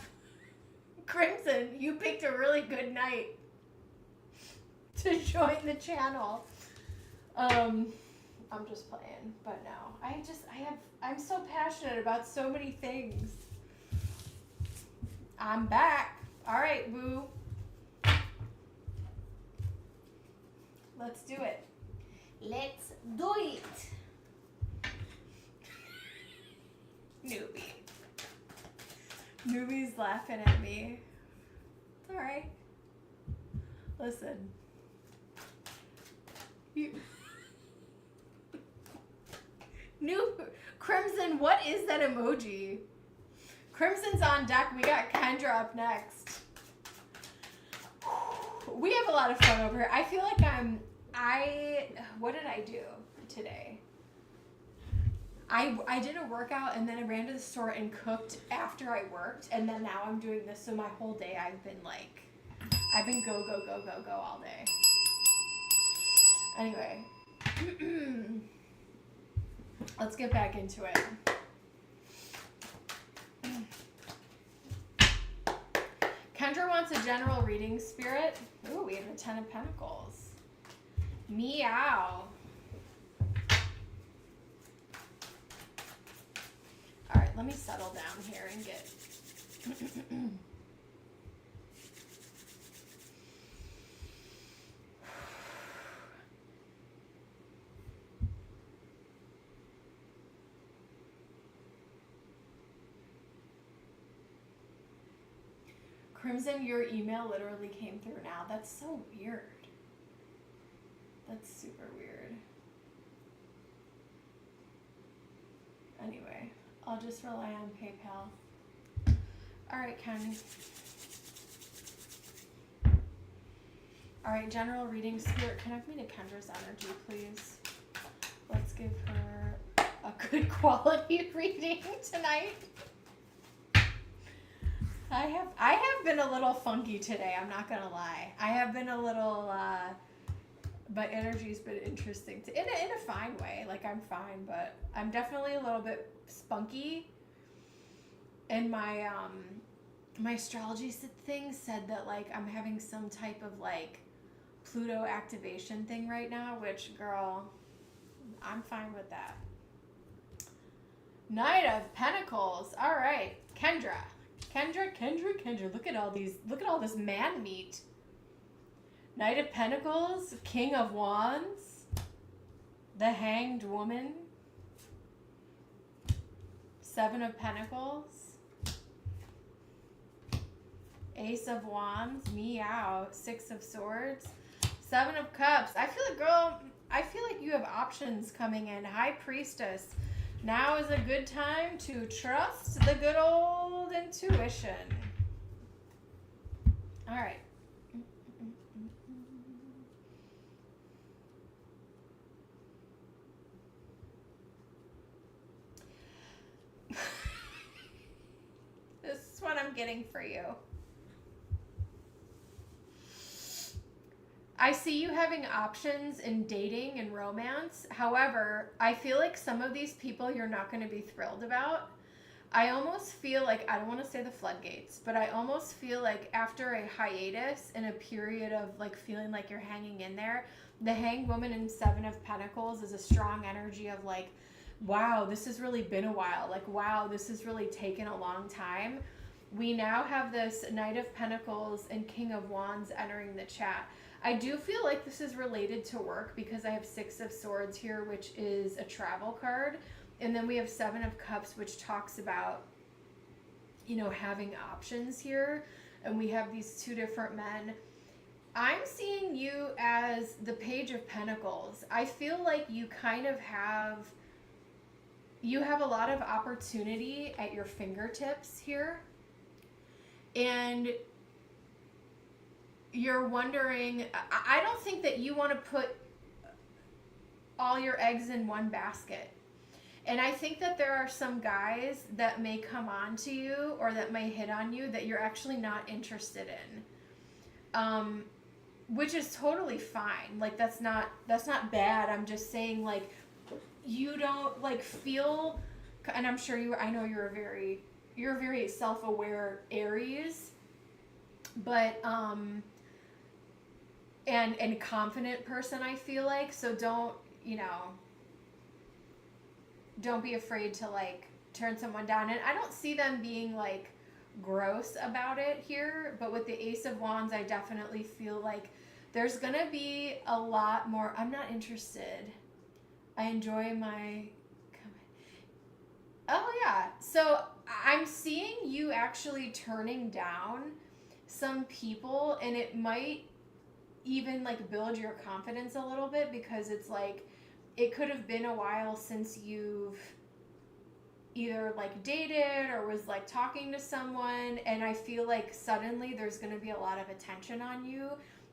Crimson, you picked a really good night to join the channel. I'm just playing, but no. I'm so passionate about so many things. I'm back. All right, boo. Let's do it. Let's do it. Newbie. Newbie's laughing at me. It's all right. Listen. New Crimson, what is that emoji? Crimson's on deck. We got Kendra up next. We have a lot of fun over here. I feel like what did I do today? I did a workout and then I ran to the store and cooked after I worked, and then now I'm doing this, so my whole day I've been go, go, go, go, go all day. Anyway, let's get back into it. Kendra wants a general reading, Spirit. Ooh, we have a 10 of Pentacles. Meow. All right, let me settle down here and get... Crimson, your email literally came through now. That's so weird. That's super weird. Anyway, I'll just rely on PayPal. All right, Ken. All right, general reading, Spirit, connect me to Kendra's energy, please. Let's give her a good quality reading tonight. I have been a little funky today, I'm not gonna lie. I have been a little, but energy's been interesting in a fine way. Like, I'm fine, but I'm definitely a little bit spunky. And my my astrology thing said that, like, I'm having some type of, like, Pluto activation thing right now, which, girl, I'm fine with that. Knight of Pentacles. All right, Kendra. Look at all this man meat. Knight of Pentacles, King of Wands, the Hanged Woman, Seven of Pentacles, Ace of Wands, meow, Six of Swords, Seven of Cups. I feel like, girl, you have options coming in. High Priestess. Now is a good time to trust the good old intuition. All right. This is what I'm getting for you. I see you having options in dating and romance. However, I feel like some of these people you're not going to be thrilled about. I almost feel like, I don't want to say the floodgates, but I almost feel like after a hiatus and a period of, like, feeling like you're hanging in there, the Hanged Woman and Seven of Pentacles is a strong energy of, like, wow, this has really been a while. Like, wow, this has really taken a long time. We now have this Knight of Pentacles and King of Wands entering the chat. I do feel like this is related to work because I have Six of Swords here, which is a travel card. And then we have Seven of Cups, which talks about, you know, having options here. And we have these two different men. I'm seeing you as the Page of Pentacles. I feel like you kind of have a lot of opportunity at your fingertips here. And you're wondering, I don't think that you want to put all your eggs in one basket. And I think that there are some guys that may come on to you or that may hit on you that you're actually not interested in. Which is totally fine. Like, that's not bad. I'm just saying, like, you don't, like, feel, and I'm sure I know you're a very self-aware Aries, but and confident person, I feel like. So don't be afraid to, like, turn someone down. And I don't see them being, like, gross about it here, but with the Ace of Wands, I definitely feel like There's going to be a lot more. I'm not interested. I enjoy my... Oh, yeah. So I'm seeing you actually turning down some people, and it might even like build your confidence a little bit, because it's like it could have been a while since you've either like dated or was like talking to someone, and I feel like suddenly there's going to be a lot of attention on you,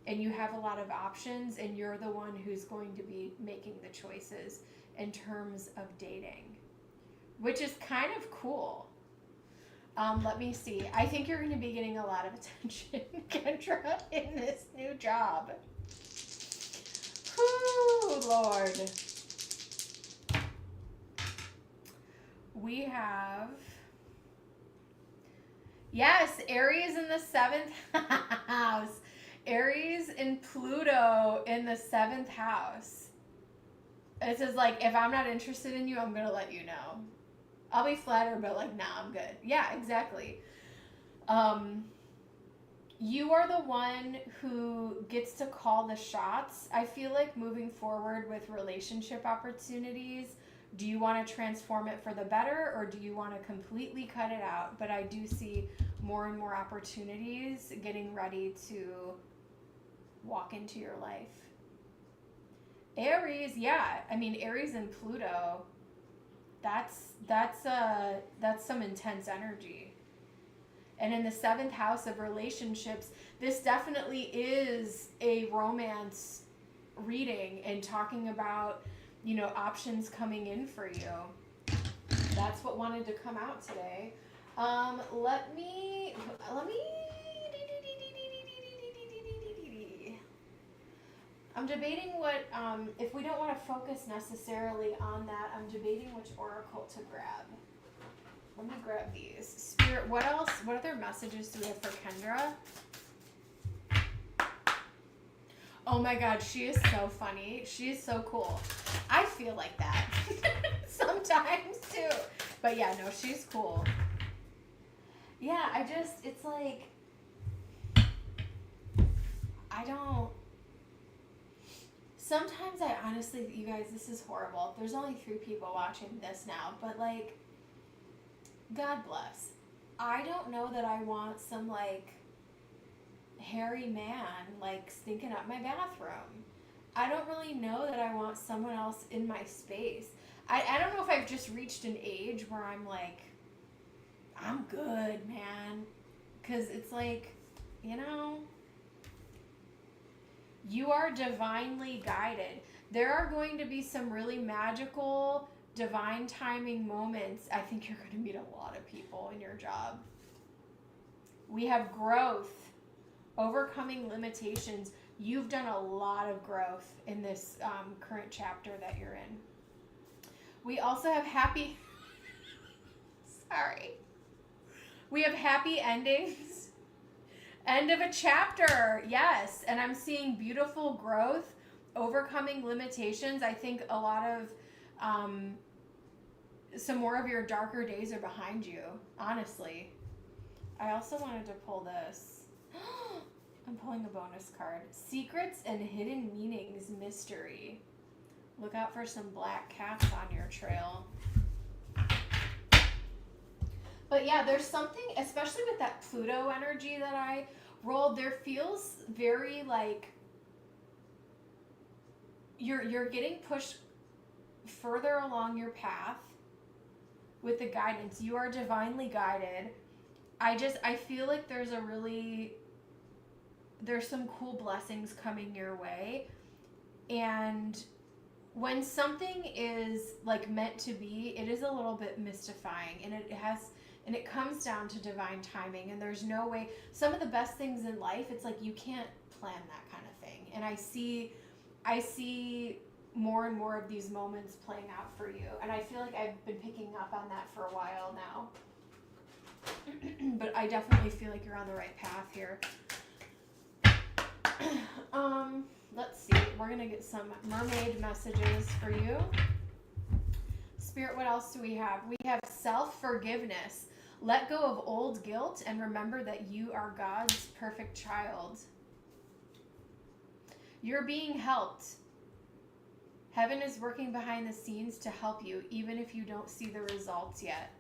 and you have a lot of options, and you're the one who's going to be making the choices in terms of dating, which is kind of cool. Let me see. I think you're going to be getting a lot of attention, Kendra, in this new job. Whew, Lord. We have, yes, Aries in the 7th house. Aries and Pluto in the 7th house. It says, like, if I'm not interested in you, I'm going to let you know. I'll be flattered, but like, nah, I'm good. Yeah, exactly. You are the one who gets to call the shots. I feel like moving forward with relationship opportunities, do you want to transform it for the better, or do you want to completely cut it out? But I do see more and more opportunities getting ready to walk into your life. Aries, yeah. I mean, Aries and Pluto, that's some intense energy. And in the 7th house of relationships, this definitely is a romance reading and talking about, you know, options coming in for you. That's what wanted to come out today. Let me I'm debating what, if we don't want to focus necessarily on that, I'm debating which oracle to grab. Let me grab these. Spirit, what else? What other messages do we have for Kendra? Oh my God, she is so funny. She is so cool. I feel like that sometimes too. But yeah, no, she's cool. Yeah, it's like, sometimes I honestly, you guys, this is horrible. There's only 3 people watching this now, but like, God bless. I don't know that I want some like hairy man like stinking up my bathroom. I don't really know that I want someone else in my space. I don't know if I've just reached an age where I'm like, I'm good, man. Because it's like, you know, you are divinely guided. There are going to be some really magical, divine timing moments. I think you're going to meet a lot of people in your job. We have growth, overcoming limitations. You've done a lot of growth in this current chapter that you're in. We also have happy, we have happy endings. End of a chapter, yes. And I'm seeing beautiful growth, overcoming limitations. I think a lot of, some more of your darker days are behind you, honestly. I also wanted to pull this. I'm pulling a bonus card. Secrets and Hidden Meanings Mystery. Look out for some black cats on your trail. But yeah, there's something, especially with that Pluto energy that I rolled, there feels very like you're getting pushed further along your path with the guidance. You are divinely guided. I feel like there's some cool blessings coming your way. And when something is like meant to be, it is a little bit mystifying, and it comes down to divine timing, and there's no way. Some of the best things in life, it's like you can't plan that kind of thing. And I see more and more of these moments playing out for you. And I feel like I've been picking up on that for a while now. But I definitely feel like you're on the right path here. Let's see. We're going to get some mermaid messages for you. Spirit, what else do we have? We have self-forgiveness. Let go of old guilt and remember that you are God's perfect child. You're being helped. Heaven is working behind the scenes to help you, even if you don't see the results yet.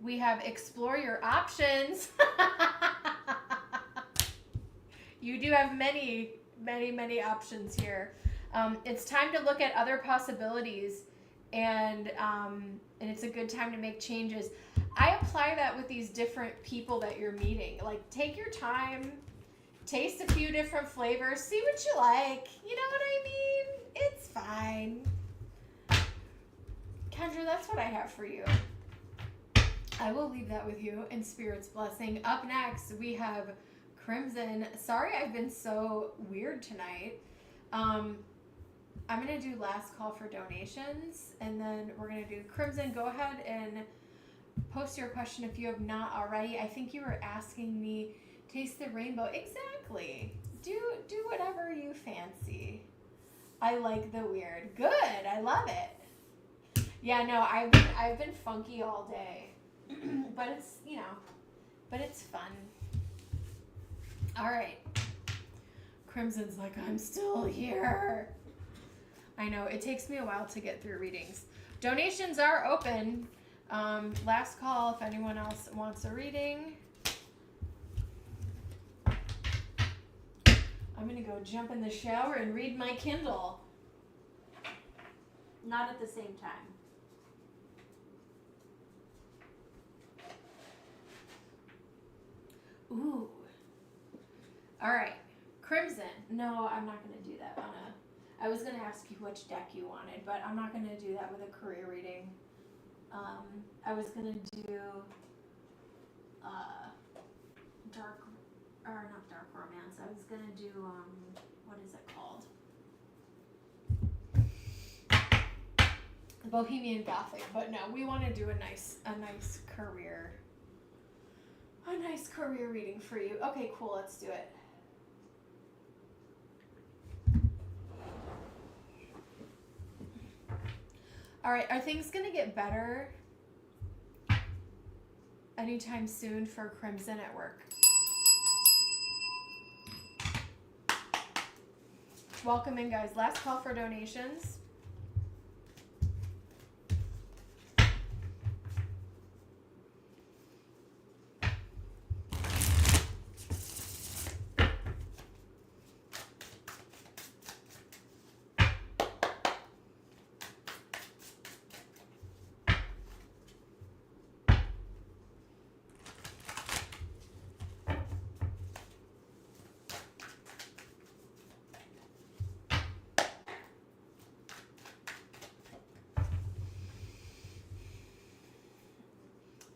We have explore your options. You do have many, many, many options here. It's time to look at other possibilities, and it's a good time to make changes. I apply that with these different people that you're meeting. Like, take your time, taste a few different flavors, see what you like. You know what I mean? It's fine. Kendra, that's what I have for you. I will leave that with you in Spirit's blessing. Up next, we have Crimson. Sorry I've been so weird tonight. I'm going to do last call for donations, and then we're going to do Crimson. Go ahead and post your question if you have not already. I think you were asking me, taste the rainbow. Exactly. Do whatever you fancy. I like the weird. Good. I love it. Yeah, no, I've been funky all day. But it's, but it's fun. All right. Crimson's like, I'm still here. I know, it takes me a while to get through readings. Donations are open. Last call if anyone else wants a reading. I'm going to go jump in the shower and read my Kindle. Not at the same time. Ooh. All right. Crimson. No, I'm not going to do that I was going to ask you which deck you wanted, but I'm not going to do that with a career reading. I was going to do not dark romance. I was going to do, what is it called? Bohemian Gothic. But no, we want to do a nice career reading for you. Okay, cool. Let's do it. All right, are things going to get better anytime soon for Crimson at work? Welcome in, guys. Last call for donations.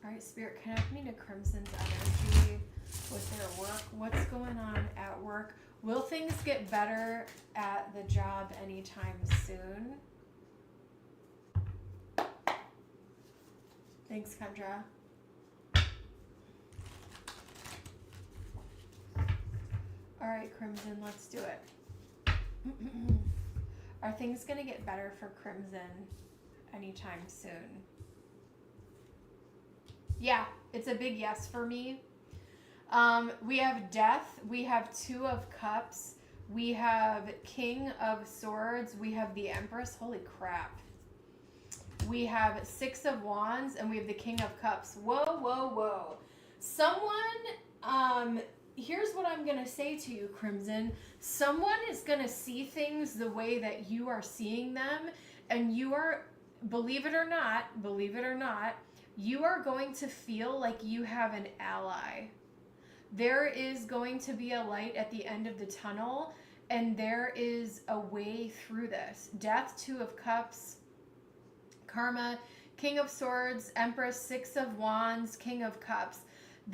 All right, Spirit, connect me to Crimson's energy with their work. What's going on at work? Will things get better at the job anytime soon? Thanks, Kendra. All right, Crimson, let's do it. Are things going to get better for Crimson anytime soon? Yeah, it's a big yes for me. We have Death. We have Two of Cups. We have King of Swords. We have the Empress. Holy crap. We have Six of Wands, and we have the King of Cups. Whoa, whoa, whoa. Someone, here's what I'm going to say to you, Crimson. Someone is going to see things the way that you are seeing them, and you are, believe it or not, you are going to feel like you have an ally. There is going to be a light at the end of the tunnel, and there is a way through this. Death, Two of Cups, Karma, King of Swords, Empress, Six of Wands, King of Cups.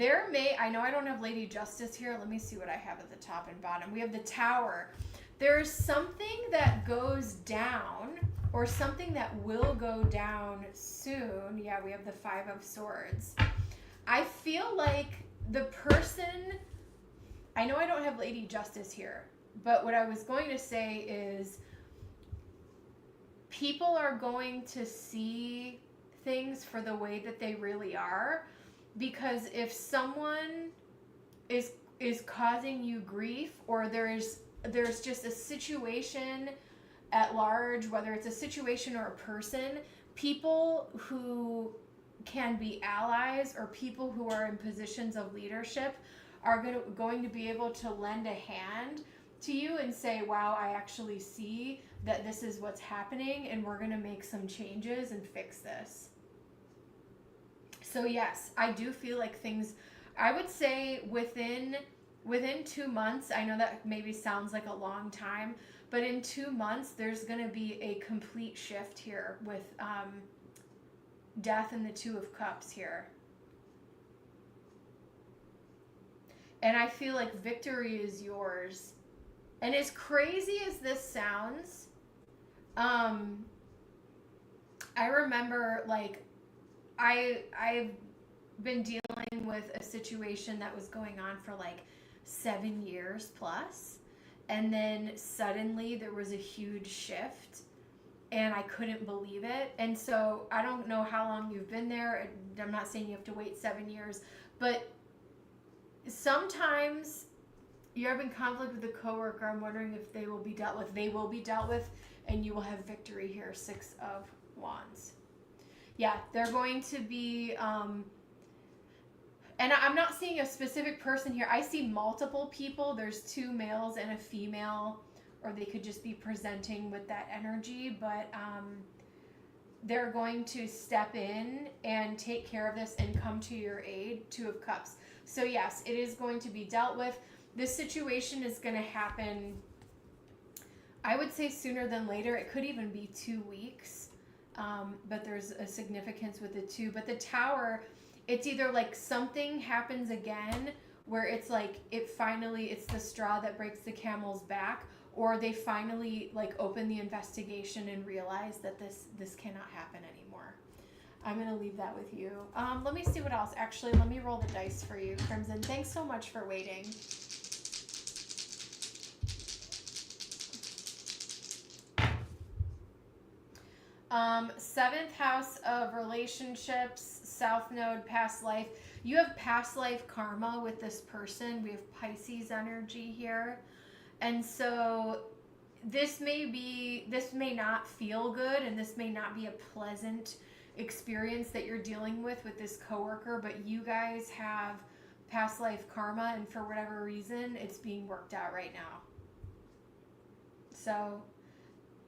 I know I don't have Lady Justice here. Let me see what I have at the top and bottom. We have the Tower. There's something that goes down, or something that will go down soon. Yeah, we have the Five of Swords. I feel like the person, I know I don't have Lady Justice here, but what I was going to say is people are going to see things for the way that they really are, because if someone is causing you grief, or there is there's just a situation at large, whether it's a situation or a person, people who can be allies or people who are in positions of leadership are going to be able to lend a hand to you and say, wow, I actually see that this is what's happening and we're going to make some changes and fix this. So yes, I do feel like things, I would say within 2 months, I know that maybe sounds like a long time, but in 2 months, there's going to be a complete shift here with Death and the Two of Cups here. And I feel like victory is yours. And as crazy as this sounds, I remember, like, I've been dealing with a situation that was going on for like 7 years plus, and then suddenly there was a huge shift and I couldn't believe it. And so I don't know how long you've been there. I'm not saying you have to wait 7 years, but sometimes you're having conflict with a coworker. I'm wondering if they will be dealt with. They will be dealt with, and you will have victory here. 6 of Wands. Yeah, they're going to be, and I'm not seeing a specific person here. I see multiple people. There's 2 males and a female, or they could just be presenting with that energy, but they're going to step in and take care of this and come to your aid. 2 of Cups. So yes, it is going to be dealt with. This situation is going to happen, I would say, sooner than later. It could even be 2 weeks, but there's a significance with the 2. But the Tower, it's either like something happens again where it's like it's the straw that breaks the camel's back, or they finally like open the investigation and realize that this cannot happen anymore. I'm going to leave that with you. Let me see what else. Actually, let me roll the dice for you, Crimson. Thanks so much for waiting. Seventh house of relationships, South Node, past life. You have past life karma with this person. We have Pisces energy here. And so this may not feel good, and this may not be a pleasant experience that you're dealing with this coworker, but you guys have past life karma, and for whatever reason, it's being worked out right now. So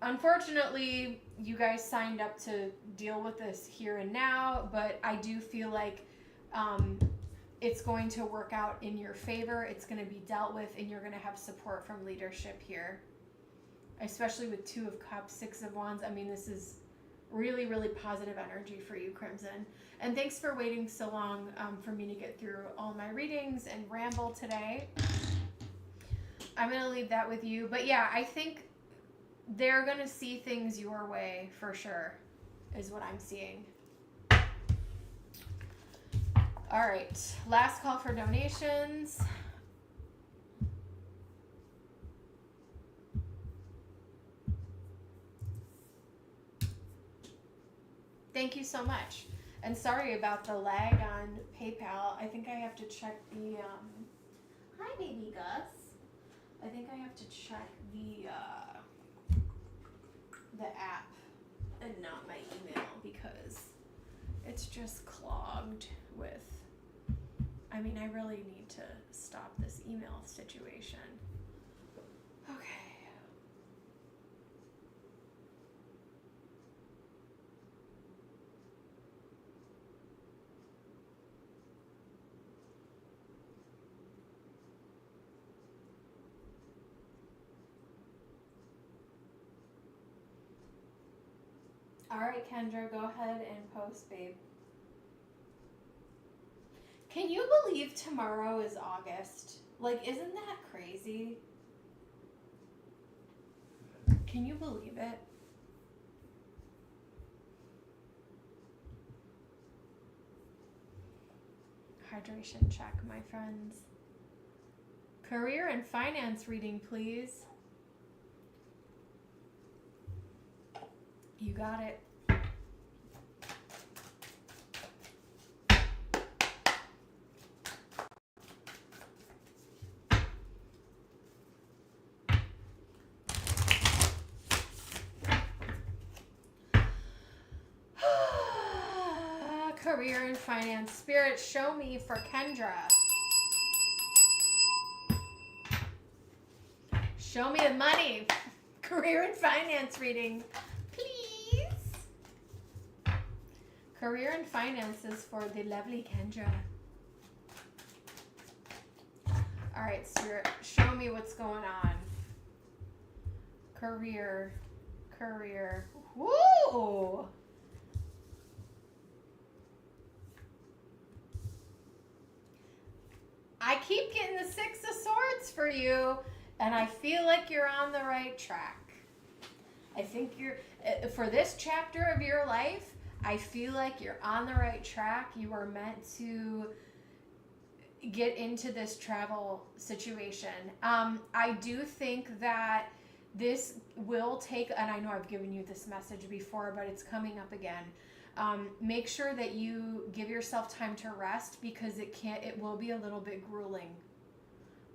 unfortunately, you guys signed up to deal with this here and now, but I do feel like it's going to work out in your favor. It's going to be dealt with, and you're going to have support from leadership here, especially with 2 of Cups, 6 of Wands. I mean, this is really, really positive energy for you, Crimson. And thanks for waiting so long for me to get through all my readings and ramble today. I'm going to leave that with you. But yeah, I think they're going to see things your way for sure, is what I'm seeing. All right, last call for donations. Thank you so much. And sorry about the lag on PayPal. I think I have to check the, hi baby Gus. I think I have to check the app and not my email, because it's just clogged with, I mean, I really need to stop this email situation. Okay. All right, Kendra, go ahead and post, babe. Can you believe tomorrow is August? Like, isn't that crazy? Can you believe it? Hydration check, my friends. Career and finance reading, please. You got it. career and finance. Spirit, show me for Kendra. Show me the money. Career and finance reading, please. Career and finances for the lovely Kendra. All right, Spirit, show me what's going on. Career. Woo! I keep getting the Six of Swords for you, and I feel like you're on the right track. I think you're, for this chapter of your life, I feel like you're on the right track. You are meant to get into this travel situation. I do think that this will take, and I know I've given you this message before, but it's coming up again. Make sure that you give yourself time to rest, because it will be a little bit grueling.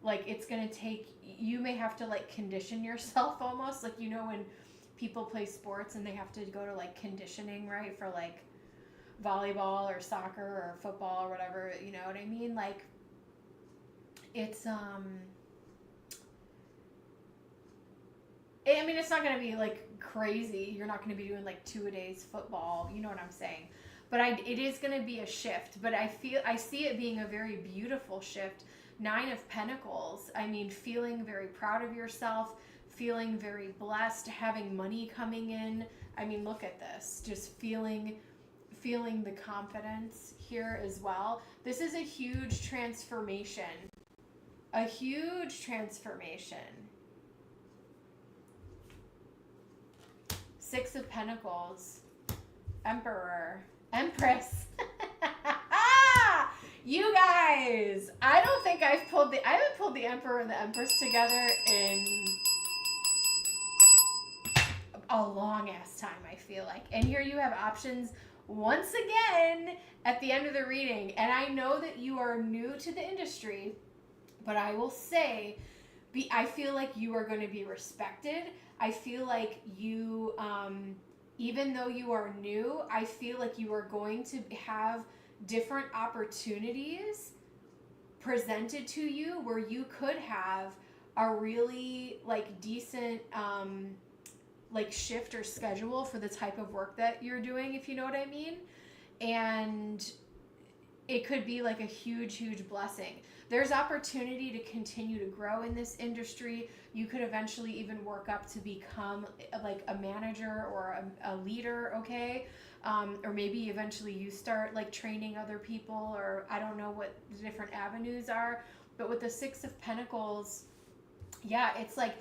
Like, it's going to take, you may have to like condition yourself almost, like, you know, when people play sports and they have to go to like conditioning, right? For like volleyball or soccer or football or whatever, you know what I mean? Like, it's, I mean, it's not going to be like crazy. You're not going to be doing like 2-a-days football. You know what I'm saying? But it is going to be a shift. But I see it being a very beautiful shift. 9 of Pentacles. I mean, feeling very proud of yourself, feeling very blessed, having money coming in. I mean, look at this. Just feeling the confidence here as well. This is a huge transformation. A huge transformation. 6 of Pentacles, Emperor, Empress. You guys, I don't think I haven't pulled the Emperor and the Empress together in a long ass time, I feel like. And here you have options once again at the end of the reading. And I know that you are new to the industry, but I will say, I feel like you are going to be respected. I feel like you, even though you are new, I feel like you are going to have different opportunities presented to you where you could have a really like decent like shift or schedule for the type of work that you're doing, if you know what I mean. And it could be like a huge blessing. There's opportunity to continue to grow in this industry. You could eventually even work up to become like a manager or a leader, okay? Or maybe eventually you start like training other people, or I don't know what the different avenues are. But with the 6 of Pentacles, yeah, it's like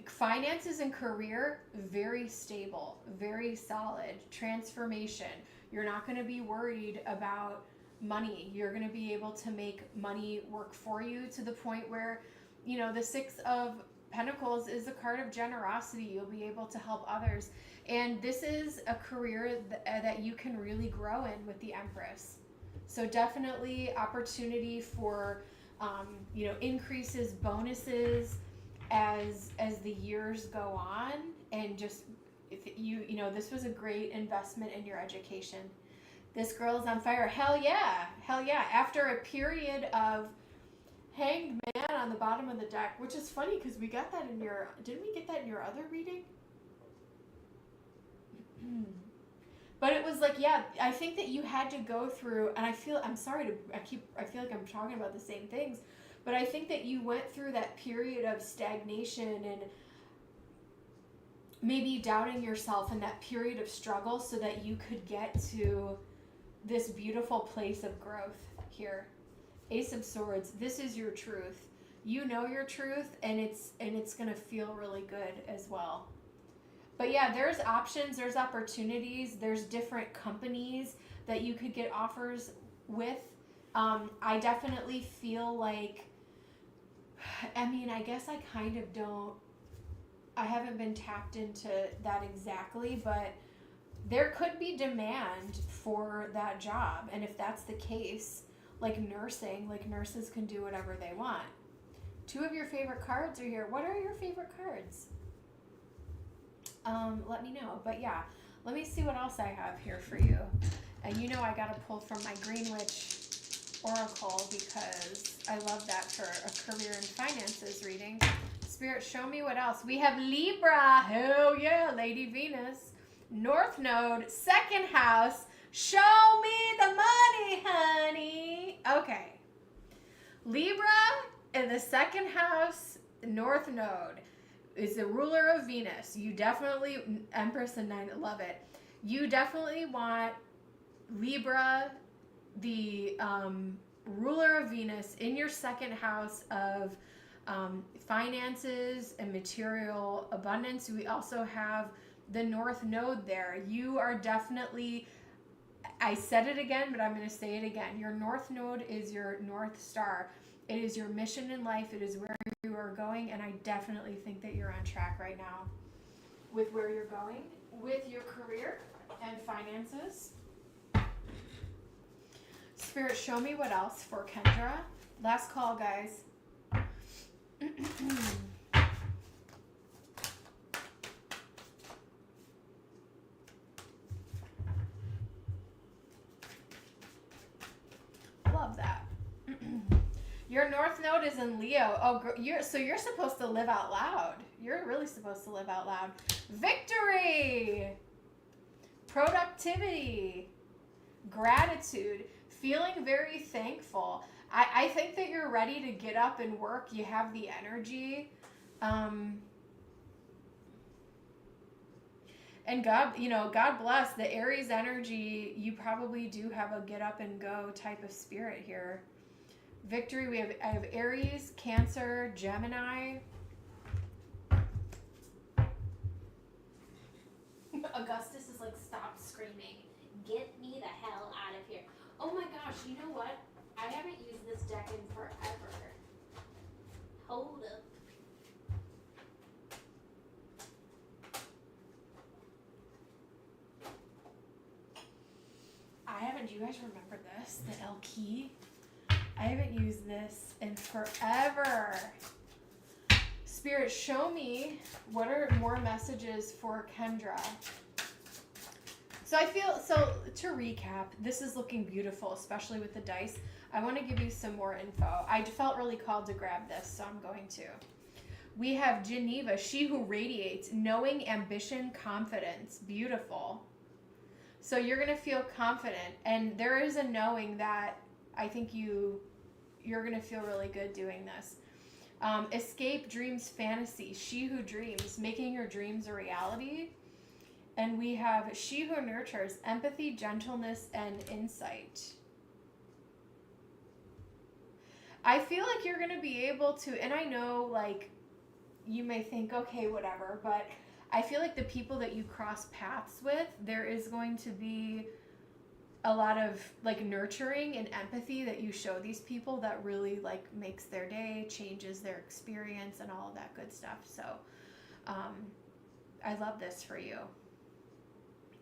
finances and career, very stable, very solid, transformation. You're not going to be worried about money. You're going to be able to make money work for you to the point where, you know, the 6 of Pentacles is a card of generosity. You'll be able to help others. And this is a career that you can really grow in with the Empress. So definitely opportunity for, you know, increases, bonuses as the years go on. And just, if you know, this was a great investment in your education. This girl is on fire. Hell yeah. Hell yeah. After a period of Hanged Man on the bottom of the deck, which is funny because we got that in your, didn't we get that in your other reading? But it was like, yeah, I think that you had to go through, and I feel like I'm talking about the same things, but I think that you went through that period of stagnation and maybe doubting yourself in that period of struggle so that you could get to this beautiful place of growth here. Ace of Swords, this is your truth. You know your truth, and it's going to feel really good as well. But yeah, there's options, there's opportunities, there's different companies that you could get offers with. I definitely feel like, I mean, I guess I kind of don't, I haven't been tapped into that exactly, but there could be demand for that job. And if that's the case, like nursing, like nurses can do whatever they want. 2 of your favorite cards are here. What are your favorite cards? Let me know. But yeah, let me see what else I have here for you. And you know I got to pull from my Green Witch Oracle because I love that for a career and finances reading. Spirit, show me what else. We have Libra. Hell yeah, Lady Venus. North Node, second house. Show me the money, honey. Okay. Libra in the second house, North Node, is the ruler of Venus. You definitely, Empress and 9, love it. You definitely want Libra, the ruler of Venus, in your second house of finances and material abundance. We also have the North Node there. You are definitely, I said it again, but I'm going to say it again. Your North Node is your North Star. It is your mission in life. It is where you are going, and I definitely think that you're on track right now with where you're going, with your career and finances. Spirit, show me what else for Kendra. Last call, guys. Love that. Your North Node is in Leo. Oh, you're supposed to live out loud. You're really supposed to live out loud. Victory, productivity, gratitude, feeling very thankful. I think that you're ready to get up and work. You have the energy. And God, God bless the Aries energy. You probably do have a get up and go type of spirit here. Victory, I have Aries, Cancer, Gemini. Augustus is like, stop screaming. Get me the hell out of here. Oh my gosh, you know what? I haven't used this deck in forever. Hold up. Do you guys remember this? The El Key? I haven't used this in forever. Spirit, show me what are more messages for Kendra. So to recap, this is looking beautiful, especially with the dice. I want to give you some more info. I felt really called to grab this, so I'm going to. We have Geneva, she who radiates, knowing, ambition, confidence. Beautiful. So you're going to feel confident, and there is a knowing that I think you're going to feel really good doing this. Escape, dreams, fantasy. She who dreams, making your dreams a reality. And we have she who nurtures, empathy, gentleness, and insight. I feel like you're going to be able to, and I know like you may think, okay, whatever, but I feel like the people that you cross paths with, there is going to be a lot of like nurturing and empathy that you show these people that really like makes their day, changes their experience, and all of that good stuff. So I love this for you.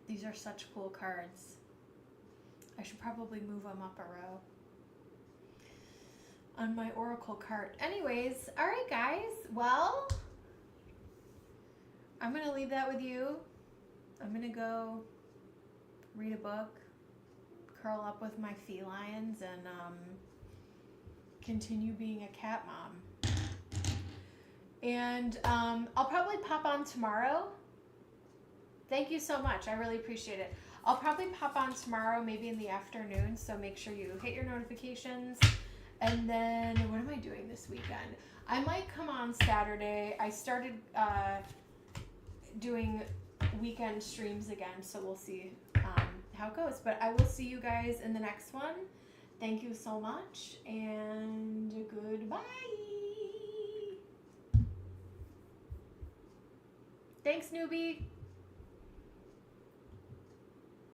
These are such cool cards. I should probably move them up a row on my oracle cart. Anyways, all right guys, well, I'm going to leave that with you. I'm going to go read a book, curl up with my felines, and continue being a cat mom. And I'll probably pop on tomorrow. Thank you so much. I really appreciate it. I'll probably pop on tomorrow, maybe in the afternoon, so make sure you hit your notifications. And then, what am I doing this weekend? I might come on Saturday. I started doing weekend streams again, so we'll see how it goes. But I will see you guys in the next one. Thank you so much, and goodbye. Thanks, newbie.